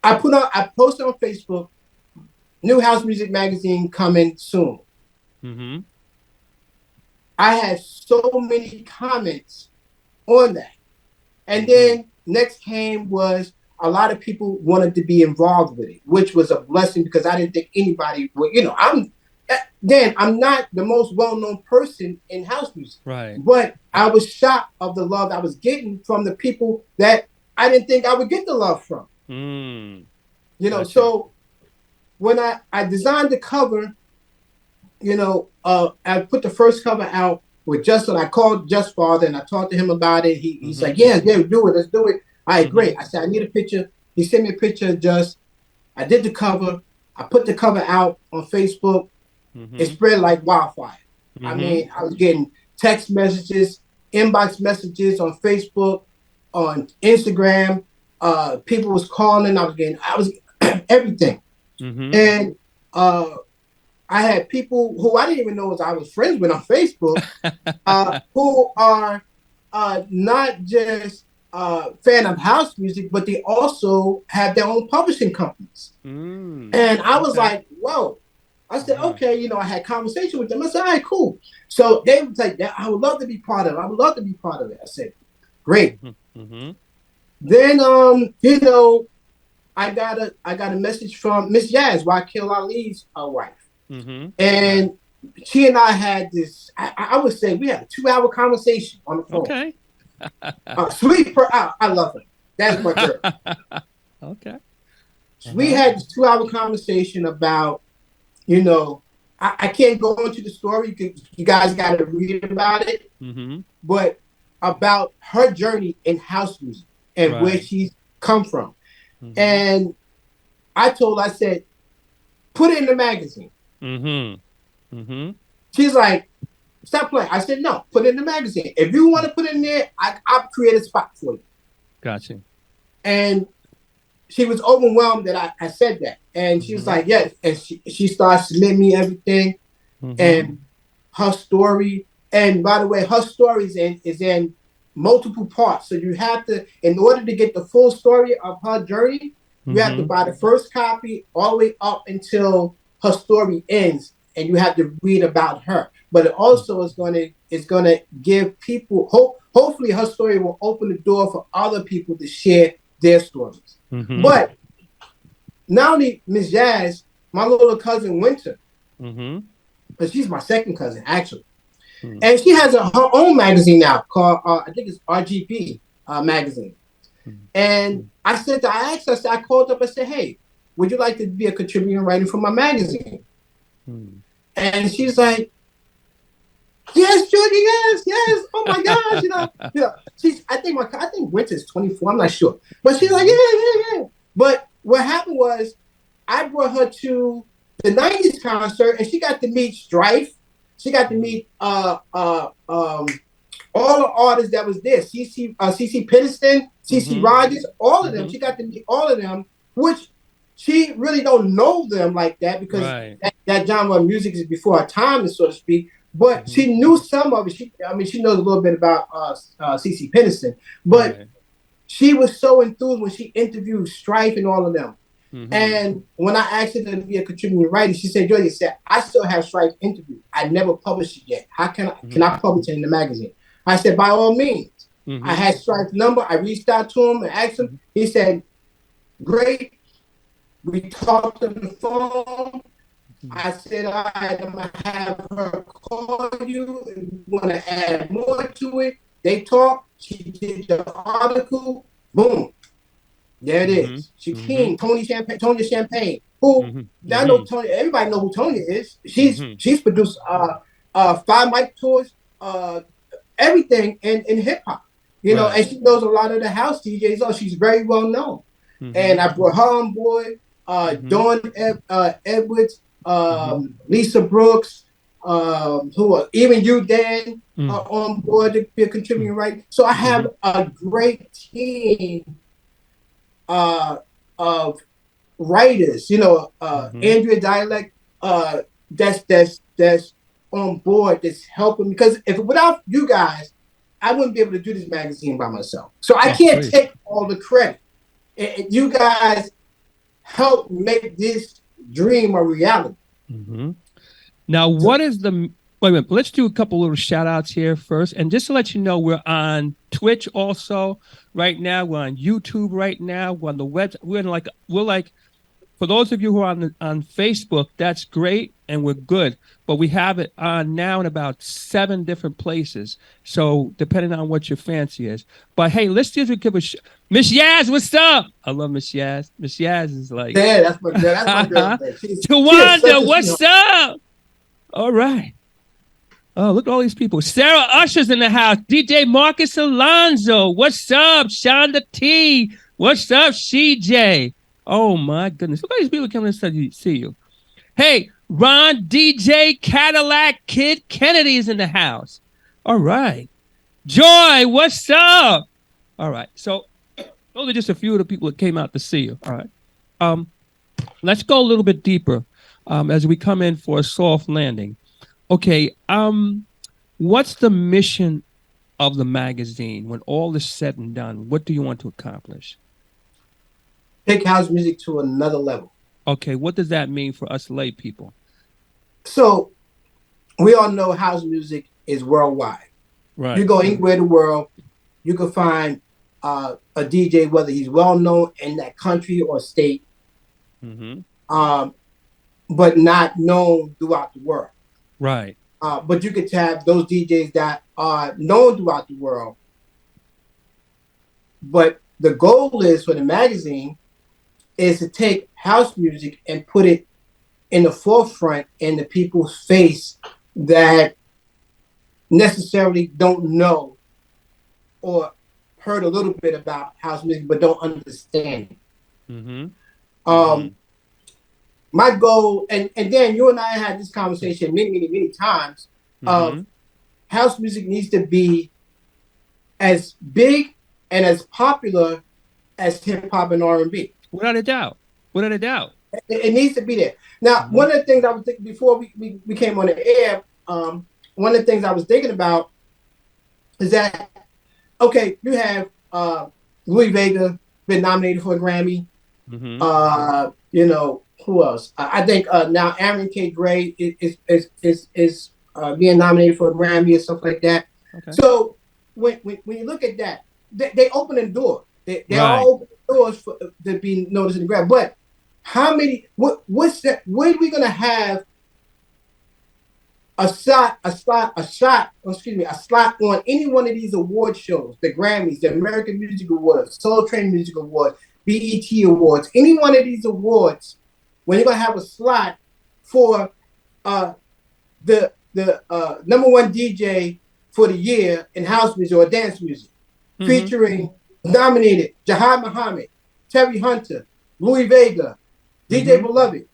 I posted on Facebook, New House Music Magazine coming soon. I had so many comments on that. And then next came was a lot of people wanted to be involved with it, which was a blessing because I didn't think anybody would, you know, I'm not the most well-known person in house music. Right. But I was shocked of the love I was getting from the people that I didn't think I would get the love from. You know, so when I designed the cover, you know, I put the first cover out with Justin. I called Just Father and I talked to him about it. He's like, yeah, do it. Let's do it. All right, great. I said, I need a picture. He sent me a picture of Just. I did the cover. I put the cover out on Facebook. It spread like wildfire. I mean, I was getting text messages, inbox messages on Facebook, on Instagram. People was calling. I was everything. Mm-hmm. And I had people who I didn't even know I was friends with on Facebook, who are not just fan of house music, but they also have their own publishing companies. And I was like, whoa. I said, okay, you know, I had conversation with them. I said, all right, cool. So they was like, I would love to be part of it. I would love to be part of it. I said, great. Mm-hmm. Then, you know, I got a message from Miss Yaz, Wakil Ali's wife. Mm-hmm. And she and I had this, I would say we had a 2-hour conversation on the phone. Okay. Sweet I love her. That's my girl. Okay. So we had this 2-hour conversation about, you know, I can't go into the story. You guys got to read about it. Mm-hmm. But about her journey in house music and where she's come from. Mm-hmm. And I said, put it in the magazine. Mm-hmm. Mm-hmm. She's like, stop playing. I said, no, put it in the magazine. If you want to put it in there, I'll create a spot for you. Gotcha. And she was overwhelmed that I said that. And she was like, yes. And she started submitting me everything and her story. And by the way, her story is in multiple parts. So you have to, in order to get the full story of her journey, you have to buy the first copy all the way up until her story ends. And you have to read about her. But it also is going to give people, hopefully her story will open the door for other people to share their stories. Mm-hmm. But not only Miss Jazz, my little cousin Winter, but she's my second cousin actually, and she has her own magazine now called I think it's RGB magazine. And I asked her, I called up and said, hey, would you like to be a contributing writer for my magazine? And she's like, yes, Jordy, yes. Oh my gosh, you know. I think Winter's 24. I'm not sure, but she's like, yeah. But what happened was, I brought her to the '90s concert, and she got to meet Strife. She got to meet all the artists that was there. CC Peniston, CC Rogers, all of them. She got to meet all of them, which she really don't know them like that because that genre of music is before her time, so to speak. But she knew some of it. She knows a little bit about CC Peniston. But she was so enthused when she interviewed Strife and all of them. And when I asked her to be a contributing writer, she said, Joey, I still have Strife interview. I never published it yet. How can I publish it in the magazine? I said, by all means. I had Strife's number. I reached out to him and asked him. He said, great. We talked on the phone. I said, all right, I'm going to have her call you if you want to add more to it. They talked. She did the article. Boom. There it is. She came. Tonya Champagne. Who, I know Tonya. Everybody know who Tonya is. She's produced 5 mic tours, everything in hip-hop. You know, and she knows a lot of the house DJs. Oh, she's very well known. And I brought her on board. Dawn Edwards, Lisa Brooks, who are even you, Dan, are on board to be a contributing writer. So I have a great team of writers. You know, Andrea Dialect, that's on board, that's helping, because without you guys, I wouldn't be able to do this magazine by myself. So I can't take all the credit. You guys help make this dream a reality. Now, what is the... Wait a minute. Let's do a couple little shout-outs here first. And just to let you know, we're on Twitch also right now. We're on YouTube right now. We're on the web. We're like, for those of you who are on Facebook, that's great, and we're good. But we have it on now in about 7 different places. So depending on what your fancy is. But hey, let's just give a Miss Yaz, what's up? I love Miss Yaz. Miss Yaz is like, yeah, that's my girl. Tawanda, what's up? All right. Oh, look at all these people. Sarah Usher's in the house. DJ Marcus Alonso. What's up? Shonda T. What's up, CJ? Oh, my goodness. Look at these people coming to see you. Hey, Ron DJ Cadillac Kid Kennedy is in the house. All right. Joy, what's up? All right. So those are just a few of the people that came out to see you. All right. Um, let's go a little bit deeper as we come in for a soft landing. Okay. What's the mission of the magazine when all is said and done? What do you want to accomplish? Take house music to another level. Okay. What does that mean for us lay people? So we all know house music is worldwide. Right. You go anywhere in the world, you can find a DJ, whether he's well known in that country or state, Mm-hmm. but not known throughout the world. Right. But you could have those DJs that are known throughout the world. But the goal is for the magazine is to take house music and put it in the forefront in the people's face that necessarily don't know or heard a little bit about house music but don't understand it. Mm-hmm. My goal, and Dan, you and I had this conversation many times, of house music needs to be as big and as popular as hip hop and R&B. Without a doubt. Without a doubt. It needs to be there. Now, one of the things I was thinking before we came on the air, one of the things I was thinking about is that, okay, you have Louis Vega been nominated for a Grammy. You know, who else? I think now Aaron K. Gray is being nominated for a Grammy and stuff like that. Okay. So when you look at that, they open the door. They Right. all open doors for to be noticed in the Grammy. But how many? What's that? When are we gonna have a slot on any one of these award shows? The Grammys, the American Music Awards, Soul Train Music Awards, BET Awards, any one of these awards, when you're gonna have a slot for the number one DJ for the year in house music or dance music, featuring nominated Jahad Muhammad, Terry Hunter, Louis Vega, DJ Beloved.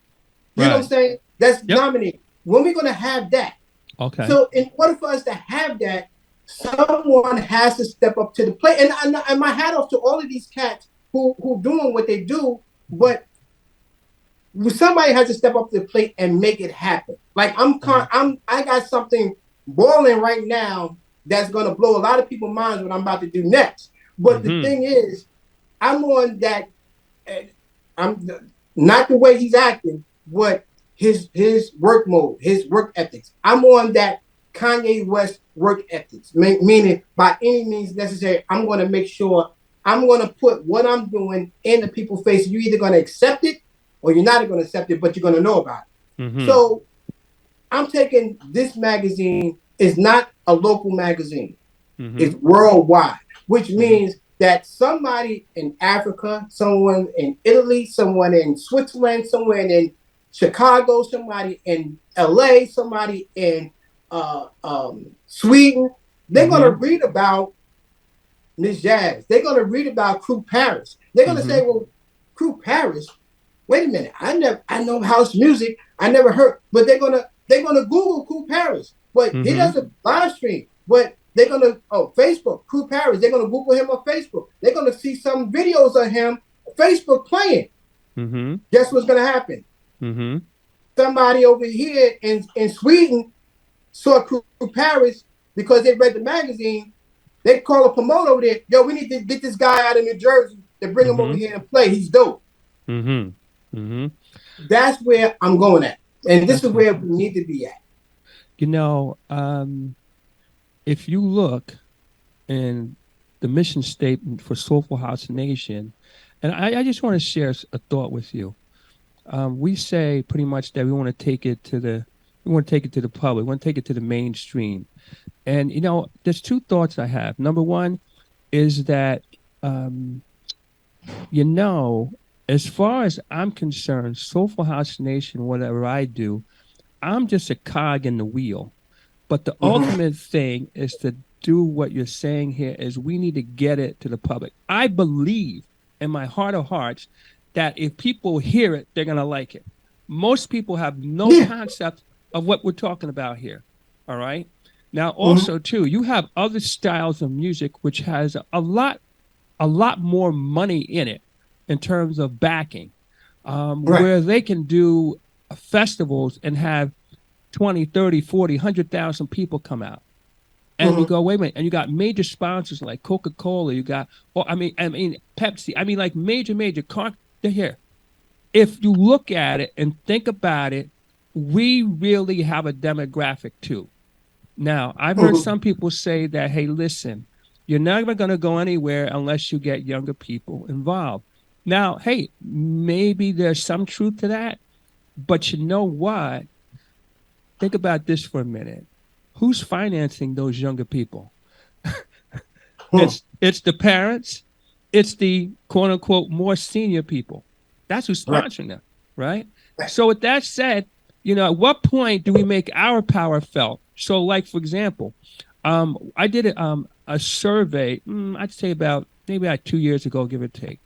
You know what I'm saying? That's nominated. When we gonna have that? Okay. So in order for us to have that, someone has to step up to the plate. And my hat off to all of these cats who doing what they do, but somebody has to step up to the plate and make it happen. Like I got something boiling right now that's gonna blow a lot of people's minds what I'm about to do next. But the thing is, I'm on that. I'm not the way he's acting, but his work mode, his work ethics. I'm on that Kanye West work ethics, meaning by any means necessary, I'm going to make sure I'm going to put what I'm doing in the people's face. You're either going to accept it or you're not going to accept it, but you're going to know about it. So I'm taking this magazine is not a local magazine. It's worldwide, which means that somebody in Africa, someone in Italy, someone in Switzerland, someone in Chicago, somebody in LA, somebody in Sweden, they're going to read about Miss Jazz. They're going to read about Crew Paris. They're going to say, well, Crew Paris, wait a minute, I know house music, I never heard, but they're gonna Google Crew Paris. But he doesn't live stream, but they're gonna Facebook, Crew Paris, they're gonna Google him on Facebook. They're gonna see some videos of him Facebook playing. Guess what's gonna happen? Somebody over here in Sweden saw Crew Paris because they read the magazine. They call a promoter over there. Yo, we need to get this guy out of New Jersey to bring him over here and play. He's dope. That's where I'm going at. And this is where we need to be at. You know, if you look in the mission statement for Soulful House Nation, and I just want to share a thought with you. We say pretty much that we want to take it to the public. We want to take it to the mainstream. And, you know, there's two thoughts I have. Number one is that, you know, as far as I'm concerned, Soulful House Nation, whatever I do, I'm just a cog in the wheel. But the ultimate thing is to do what you're saying here is we need to get it to the public. I believe in my heart of hearts that if people hear it, they're going to like it. Most people have no concept of what we're talking about here. All right. Now, also too, you have other styles of music which has a lot more money in it in terms of backing, Right. where they can do festivals and have 20, 30, 40, 100,000 people come out. And you go, wait a minute, and you got major sponsors like Coca-Cola, you got, I mean, Pepsi, I mean, like major, they're here. If you look at it and think about it, we really have a demographic too. Now, I've heard some people say that, hey, listen, you're never going to go anywhere unless you get younger people involved. Now, hey, maybe there's some truth to that, but you know what? Think about this for a minute. Who's financing those younger people? It's the parents. It's the quote unquote more senior people. That's who's sponsoring them, right? So with that said, at what point do we make our power felt? So, like for example, I did a survey. I'd say about maybe 2 years ago, give or take,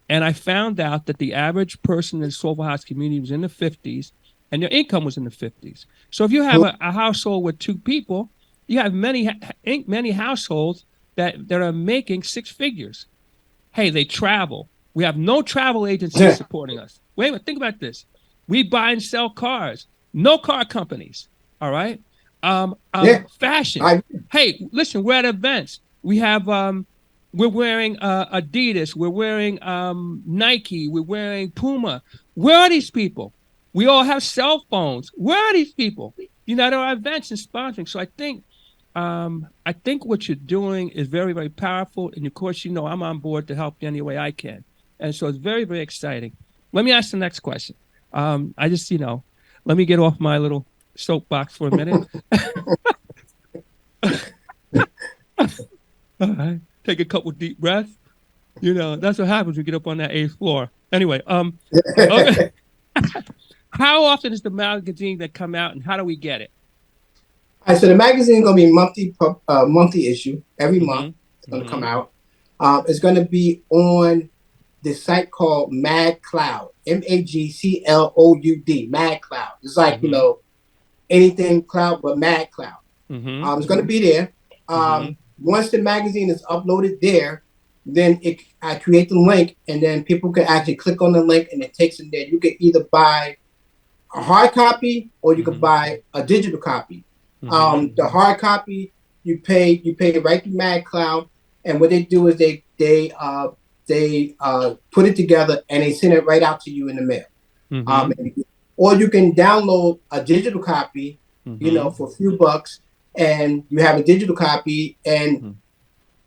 and I found out that the average person in the Soulful House community was in the 50s, and their income was in the 50s. So, if you have a household with 2 people, you have many households that are making 6 figures. Hey, they travel. We have no travel agencies supporting us. Wait a minute, think about this. We buy and sell cars. No car companies. All right. Fashion. Hey, listen, we're at events. We have we're wearing Adidas, we're wearing Nike, we're wearing Puma. Where are these people? We all have cell phones. Where are these people? At our events and sponsoring. So I think what you're doing is very, very powerful. And of course, I'm on board to help you any way I can. And so it's very, very exciting. Let me ask the next question. I just, let me get off my little soapbox for a minute. All right. Take a couple deep breaths. That's what happens when you get up on that 8th floor. Anyway, okay. How often is the magazine that come out and how do we get it? All right, so the magazine is going to be monthly issue. Every month it's going to come out. It's going to be on the site called Mad Cloud, MAGCLOUD, Mad Cloud. It's like, anything cloud but Mad Cloud. It's going to be there. Once the magazine is uploaded there, then I create the link, and then people can actually click on the link, and it takes them there. You can either buy a hard copy or you can buy a digital copy. The hard copy, you pay right through Mad Cloud, and what they do is they put it together and they send it right out to you in the mail. Or you can download a digital copy, for a few bucks, and you have a digital copy. And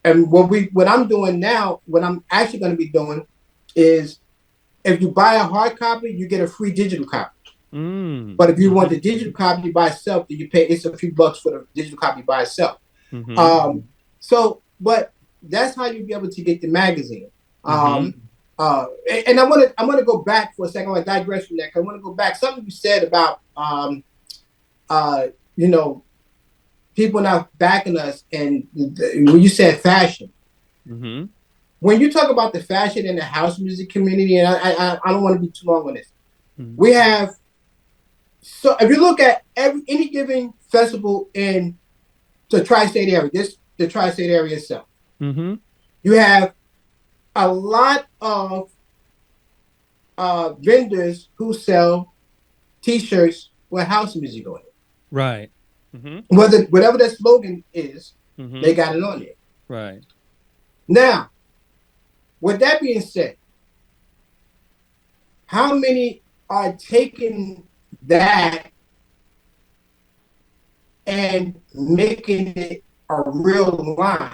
what I'm doing now, what I'm actually going to be doing is, if you buy a hard copy, you get a free digital copy. But if you want the digital copy by itself, then you pay a few bucks for the digital copy by itself. But that's how you'll be able to get the magazine. And I want to go back for a second. I want to digress from that, because I want to go back. Something you said about people not backing us, and when you said fashion. When you talk about the fashion in the house music community, and I don't want to be too long on this, we have. So if you look at any given festival in the tri-state area, the tri-state area itself, you have a lot of vendors who sell T-shirts with house music on it. Right. Whatever that slogan is, they got it on there. Right. Now, with that being said, how many are taking that and making it a real line?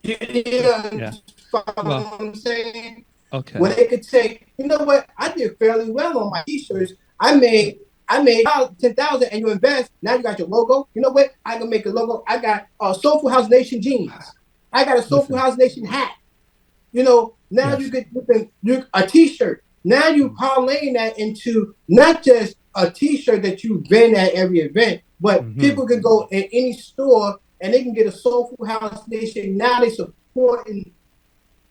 You understand what I'm saying? Okay. When they could say, you know what, I did fairly well on my T-shirts. I made 10,000, and you invest. Now you got your logo. You know what? I can make a logo. I got Soulful House Nation jeans. I got a Soulful House Nation hat. Now you get a T-shirt. Now you parlaying that into not just a T-shirt that you vend at every event, but people can go in any store and they can get a Soulful House Nation. Now they supporting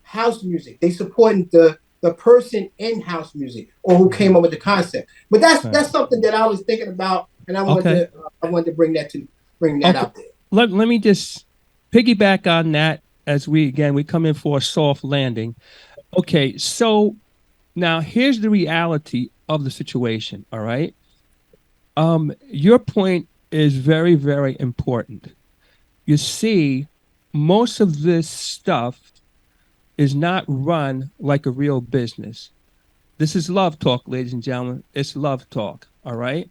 house music. They supporting the person in house music, or who came up with the concept. But that's something that I was thinking about and I Okay. wanted to bring that out there. Let me just piggyback on that as we come in for a soft landing. Okay, so now here's the reality of the situation. All right. Your point is very, very important. You see, most of this stuff is not run like a real business. This is love talk, ladies and gentlemen. It's love talk. All right.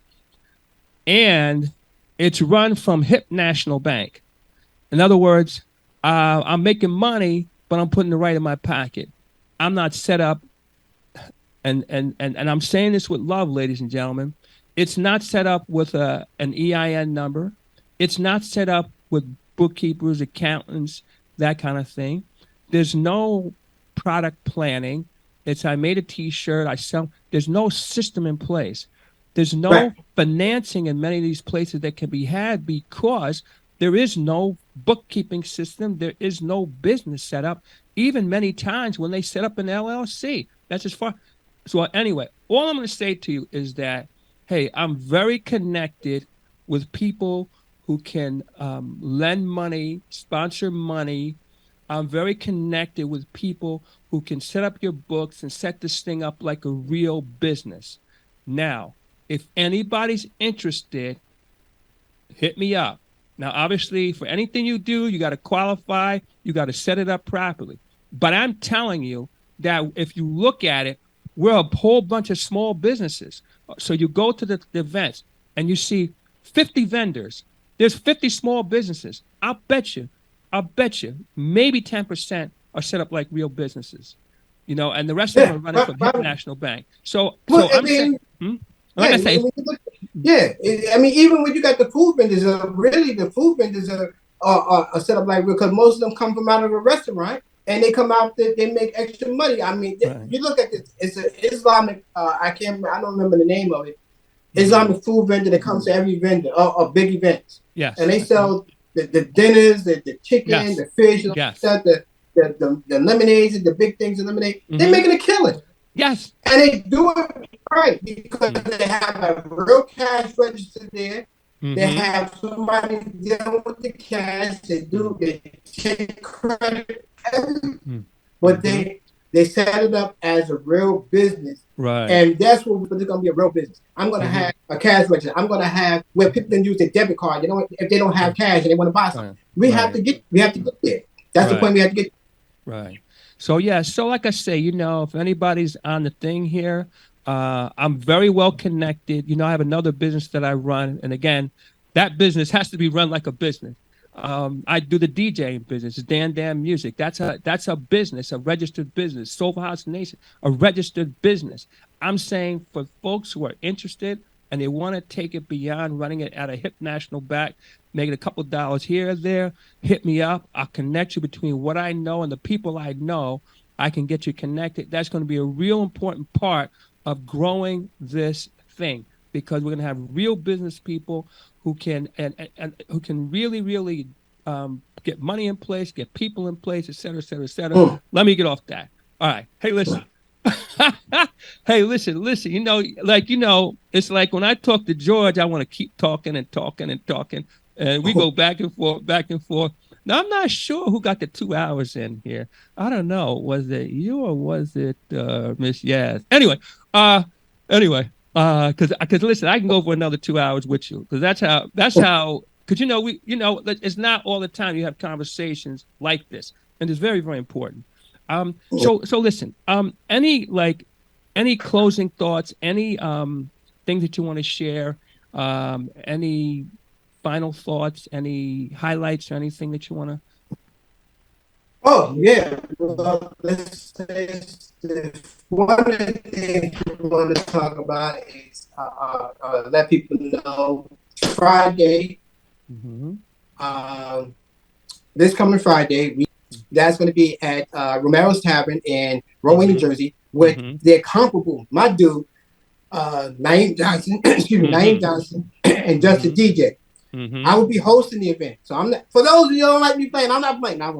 And it's run from Hip National Bank. In other words, I'm making money, but I'm putting it right in my pocket. I'm not set up, and I'm saying this with love, ladies and gentlemen. It's not set up with an EIN number. It's not set up with bookkeepers, accountants, that kind of thing. There's no product planning. It's I made a T-shirt, I sell. There's no system in place. There's no Right. financing in many of these places that can be had because there is no bookkeeping system. There is no business set up. Even many times when they set up an LLC, that's as far. So anyway, all I'm going to say to you is that, hey, I'm very connected with people who can lend money, sponsor money. I'm very connected with people who can set up your books and set this thing up like a real business. Now, if anybody's interested, hit me up. Now, obviously, for anything you do, you got to qualify, you got to set it up properly. But I'm telling you that if you look at it, we're a whole bunch of small businesses. So you go to the events and you see 50 vendors. There's 50 small businesses. I'll bet you, maybe 10% are set up like real businesses. You know, and the rest of them are running from Hip National Bank. So I'm saying, like I say, I mean, even when you got the food vendors, really the food vendors are set up like real because most of them come from out of a restaurant and they come out they make extra money. I mean, Right. you look at this, it's an Islamic. I don't remember the name of it. Islamic food vendor that comes to every vendor or big events. Yes. And they sell the dinners, the chicken, Yes. the fish, Yes. stuff, the lemonades and the big things of lemonade. They're making a killing. Yes. And they do it right because they have a real cash register there. They have somebody dealing with the cash. They take credit, everything. But they set it up as a real business. Right. And that's what it's going to be a real business. I'm going to have a cash register. I'm going to have where people can use their debit card. You know, if they don't have cash and they want to buy something, we have to get there. That's the point we have to get. Right. So yeah. So like I say, you know, if anybody's on the thing here, I'm very well connected. You know, I have another business that I run, and again, that business has to be run like a business. I do the DJing business, Dan Music. That's a business, a registered business. Soulful House Nation, a registered business. I'm saying for folks who are interested and they want to take it beyond running it at a Hip National Bank, making a couple dollars here or there, hit me up. I'll connect you between what I know and the people I know. I can get you connected. That's going to be a real important part of growing this thing because we're going to have real business people who can and who can really get money in place, get people in place, et cetera, et cetera, et cetera. Let me get off that. All right. Hey, listen. Hey, listen. You know, it's like when I talk to George, I want to keep talking and talking and talking, and we go back and forth. Now, I'm not sure who got the 2 hours in here. I don't know. Was it you or was it Miss Yaz? Anyway, because listen, I can go for another 2 hours with you because that's how because it's not all the time you have conversations like this, and it's very, very important. So listen, any closing thoughts, any things that you want to share, any final thoughts, any highlights or anything that you want to? Oh, yeah. Well, let's say one of the things we want to talk about is let people know Friday, this coming Friday, that's going to be at Romero's Tavern in Rowan, New Jersey, with their comparable, my dude, Naeem Johnson, Naeem Johnson, and Just a DJ. I will be hosting the event. So I'm not, for those of you who don't like me playing, I'm not playing. I'll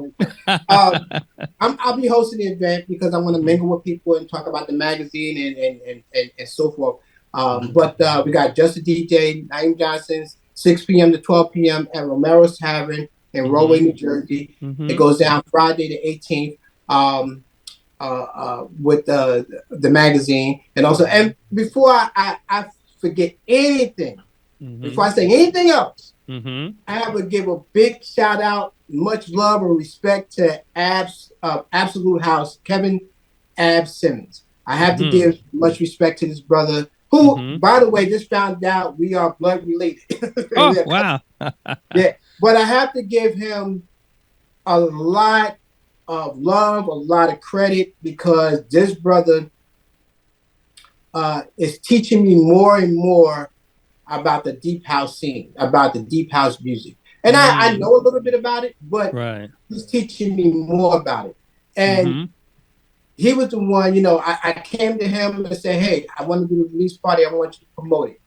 be hosting the event because I want to mingle with people and talk about the magazine and so forth. But we got Just a DJ, Naeem Johnson's, 6 p.m. to 12 p.m. at Romero's Tavern in Rahway, New Jersey. It goes down Friday the 18th with the magazine. And also, and before I forget anything, before I say anything else, I would give a big shout out, much love and respect to Absolute House, Kevin Abs Simmons. I have to give much respect to this brother, who, by the way, just found out we are blood related. Oh, wow. Yeah, but I have to give him a lot of love, a lot of credit, because this brother is teaching me more and more about the deep house scene, about the deep house music. And I know a little bit about it, but he's teaching me more about it. And he was the one, I came to him and said, hey, I want to do a release party. I want you to promote it.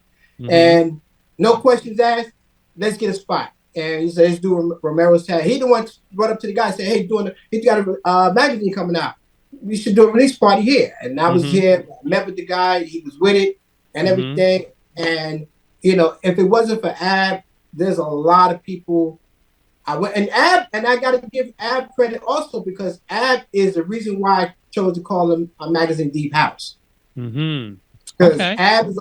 And no questions asked, let's get a spot. And he said, let's do Romero's Tavern. He the one brought up to the guy and said, hey, he's got a magazine coming out. We should do a release party here. And I was here, met with the guy. He was with it and everything. And, if it wasn't for Ab, there's a lot of people. And I got to give Ab credit also, because Ab is the reason why I chose to call him a magazine Deep House. Because Ab is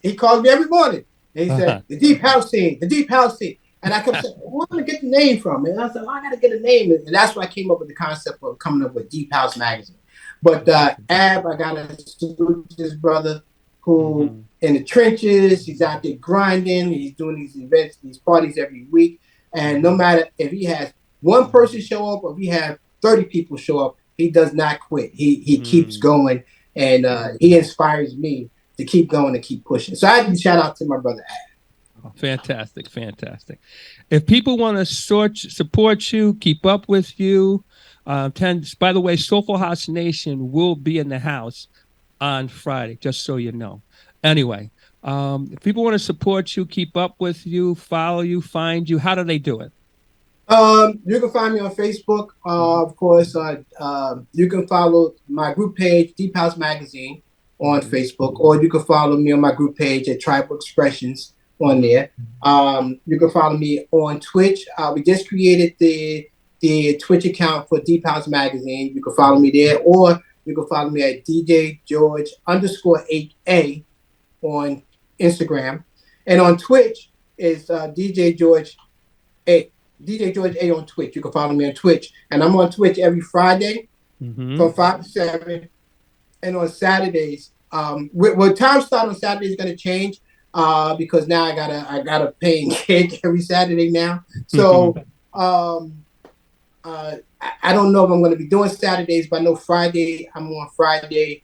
he calls me every morning. And he said, the Deep House scene, the Deep House scene. And I kept saying, where do I get the name from? And I said, I got to get a name. And that's why I came up with the concept of coming up with Deep House Magazine. But Ab, I got to salute this brother who in the trenches, he's out there grinding. He's doing these events, these parties every week. And no matter if he has one person show up or if he has 30 people show up, he does not quit. He keeps going, and he inspires me to keep going and keep pushing. So I have to shout out to my brother Ab. Oh, fantastic. If people want to support you, keep up with you, by the way, Soulful House Nation will be in the house on Friday, just so you know. Anyway, if people want to support you, keep up with you, follow you, find you, how do they do it? You can find me on Facebook. Of course, you can follow my group page, Deep House Magazine, on Facebook, or you can follow me on my group page at Tribal Expressions on there. You can follow me on Twitch. We just created the Twitch account for Deep House Magazine. You can follow me there, or you can follow me at DJ George _8A on Instagram. And on Twitch is DJ George A. DJ George A on Twitch. You can follow me on Twitch. And I'm on Twitch every Friday from 5 to 7. And on Saturdays, time slot on Saturday is going to change because now I got a paying gig every Saturday now. So I don't know if I'm going to be doing Saturdays, but I know Friday, I'm on Friday,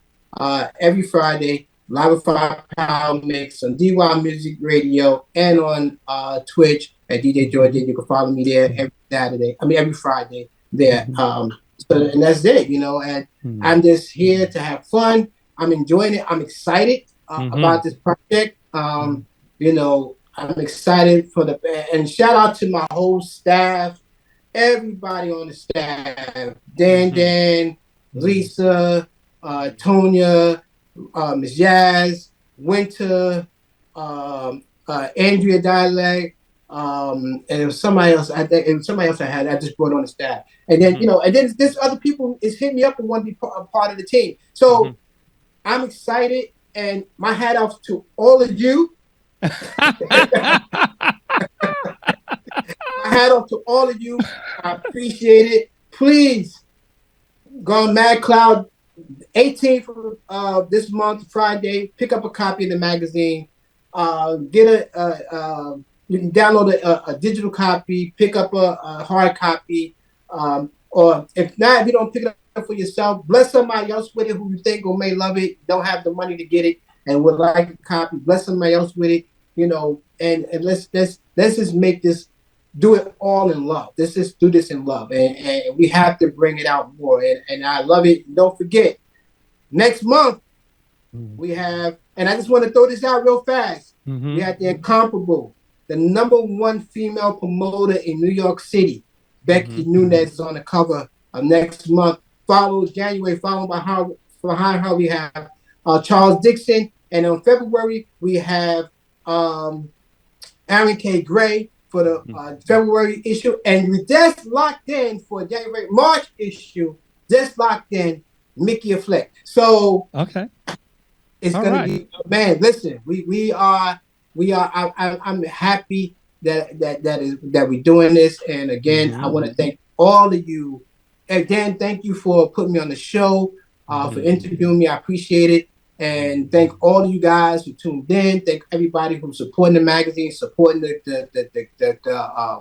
every Friday, live with Fire Power Mix on DY Music Radio and on Twitch at DJ George. You can follow me there every Friday there. And that's it, and I'm just here to have fun. I'm enjoying it. I'm excited about this project. I'm excited for and shout out to my whole staff, everybody on the staff, Dan, Lisa, Tonya, Ms. Jazz, Winter, Andrea Dialect, and it was somebody else. I just brought on the staff, and then and then there's other people is hitting me up and want to be a part of the team. So I'm excited, and my hat off to all of you. My hat off to all of you. I appreciate it. Please go on Mad Cloud 18th of this month, Friday. Pick up a copy of the magazine. You can download a digital copy, pick up a hard copy, or if not, if you don't pick it up for yourself, bless somebody else with it who you think or may love it, don't have the money to get it, and would like a copy. Bless somebody else with it, and let's just make this, do it all in love. Let's just do this in love, and we have to bring it out more. And I love it. Don't forget, next month we have, and I just want to throw this out real fast. We have the incomparable, the #1 female promoter in New York City, Becky Nunez, is on the cover of next month. January, followed behind her we have Charles Dixon And on February, we have Aaron K. Gray for the February issue. And we just locked in for January, March issue, just locked in Mickey Affleck. So Okay. it's All gonna right. be, man. Listen, I'm happy that we're doing this. And again, I want to thank all of you. Again, thank you for putting me on the show, for interviewing me. I appreciate it. And thank all of you guys who tuned in. Thank everybody who's supporting the magazine, supporting the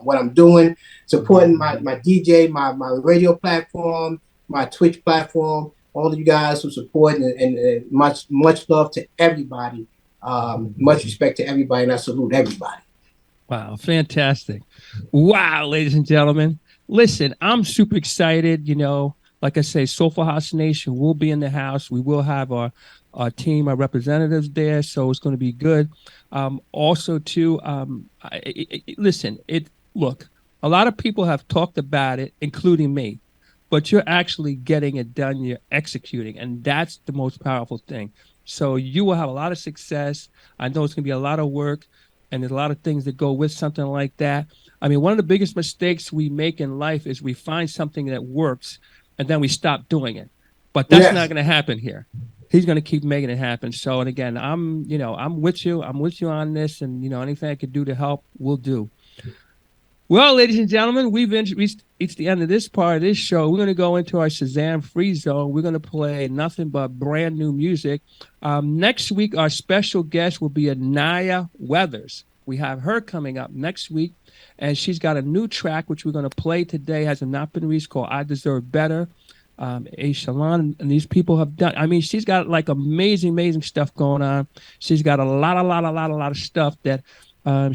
what I'm doing, supporting my DJ, my radio platform, my Twitch platform. All of you guys who support, and much love to everybody. Much respect to everybody, and I salute everybody. Wow, fantastic. Wow, ladies and gentlemen. Listen, I'm super excited. You know, like I say, Soulful House Nation will be in the house. We will have our team, our representatives there, so it's going to be good. Also, too, listen, look, a lot of people have talked about it, including me, but you're actually getting it done. You're executing, and that's the most powerful thing. So you will have a lot of success. I know it's going to be a lot of work, and there's a lot of things that go with something like that. I mean, one of the biggest mistakes we make in life is we find something that works, and then we stop doing it. But that's not going to happen here. He's going to keep making it happen. So, and again, I'm with you. I'm with you on this, and anything I could do to help, we'll do. Well, ladies and gentlemen, we've reached the end of this part of this show. We're going to go into our Shazam Free Zone. We're going to play nothing but brand new music. Next week, our special guest will be Anaya Weathers. We have her coming up next week, and she's got a new track, which we're going to play today, has not been released, called I Deserve Better. A Shalon, and these people have done, I mean, she's got like amazing stuff going on. She's got a lot of stuff that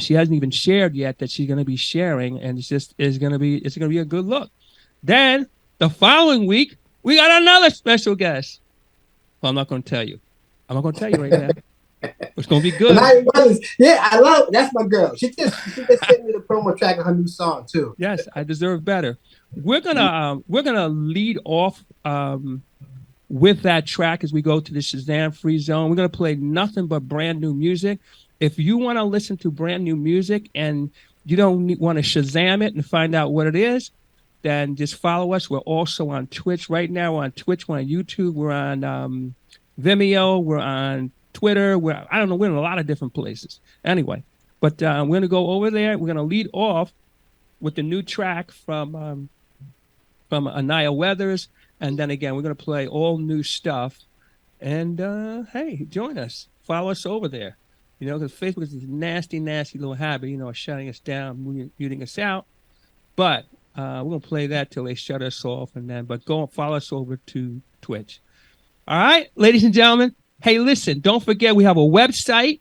she hasn't even shared yet that she's going to be sharing, and it's going to be a good look. Then the following week, we got another special guest. Well, I'm not going to tell you. I'm not going to tell you right now. It's going to be good. Yeah, I love it. That's my girl. She just sent me the promo track of her new song too. Yes, I Deserve Better. We're gonna lead off with that track as we go to the Shazam Free Zone. We're gonna play nothing but brand new music. If you want to listen to brand new music and you don't want to Shazam it and find out what it is, then just follow us. We're also on Twitch right now. We're on Twitch. We're on YouTube. We're on Vimeo. We're on Twitter. We're in a lot of different places. Anyway, but we're gonna go over there. We're gonna lead off with the new track from Anaya Weathers, and then again we're gonna play all new stuff. And hey, join us. Follow us over there. Because Facebook is this nasty little habit, of shutting us down, muting us out. But we're gonna play that till they shut us off, but go and follow us over to Twitch. All right, ladies and gentlemen. Hey, listen, don't forget we have a website.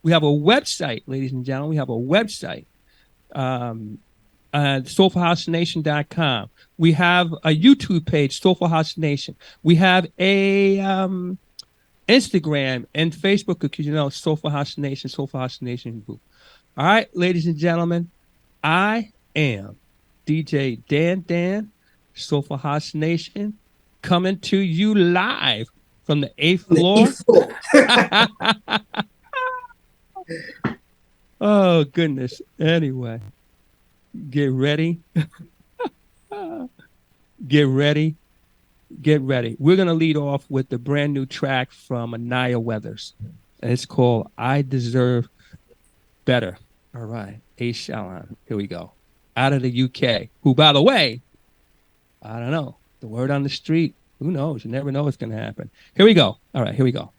Ladies and gentlemen. We have a website. SoulfulHouseNation.com. We have a YouTube page, Soulful House Nation. We have a Instagram and Facebook, because Soulful House Nation group. All right, ladies and gentlemen, I am DJ Dan, Soulful House Nation, coming to you live from the 8th floor. Oh, goodness. Anyway, get ready. Get ready. We're going to lead off with the brand new track from Anaya Weathers. And it's called I Deserve Better. All right. A Shalon. Here we go. Out of the UK. Who, by the way, I don't know. The word on the street. Who knows? You never know what's going to happen. Here we go. All right. Here we go.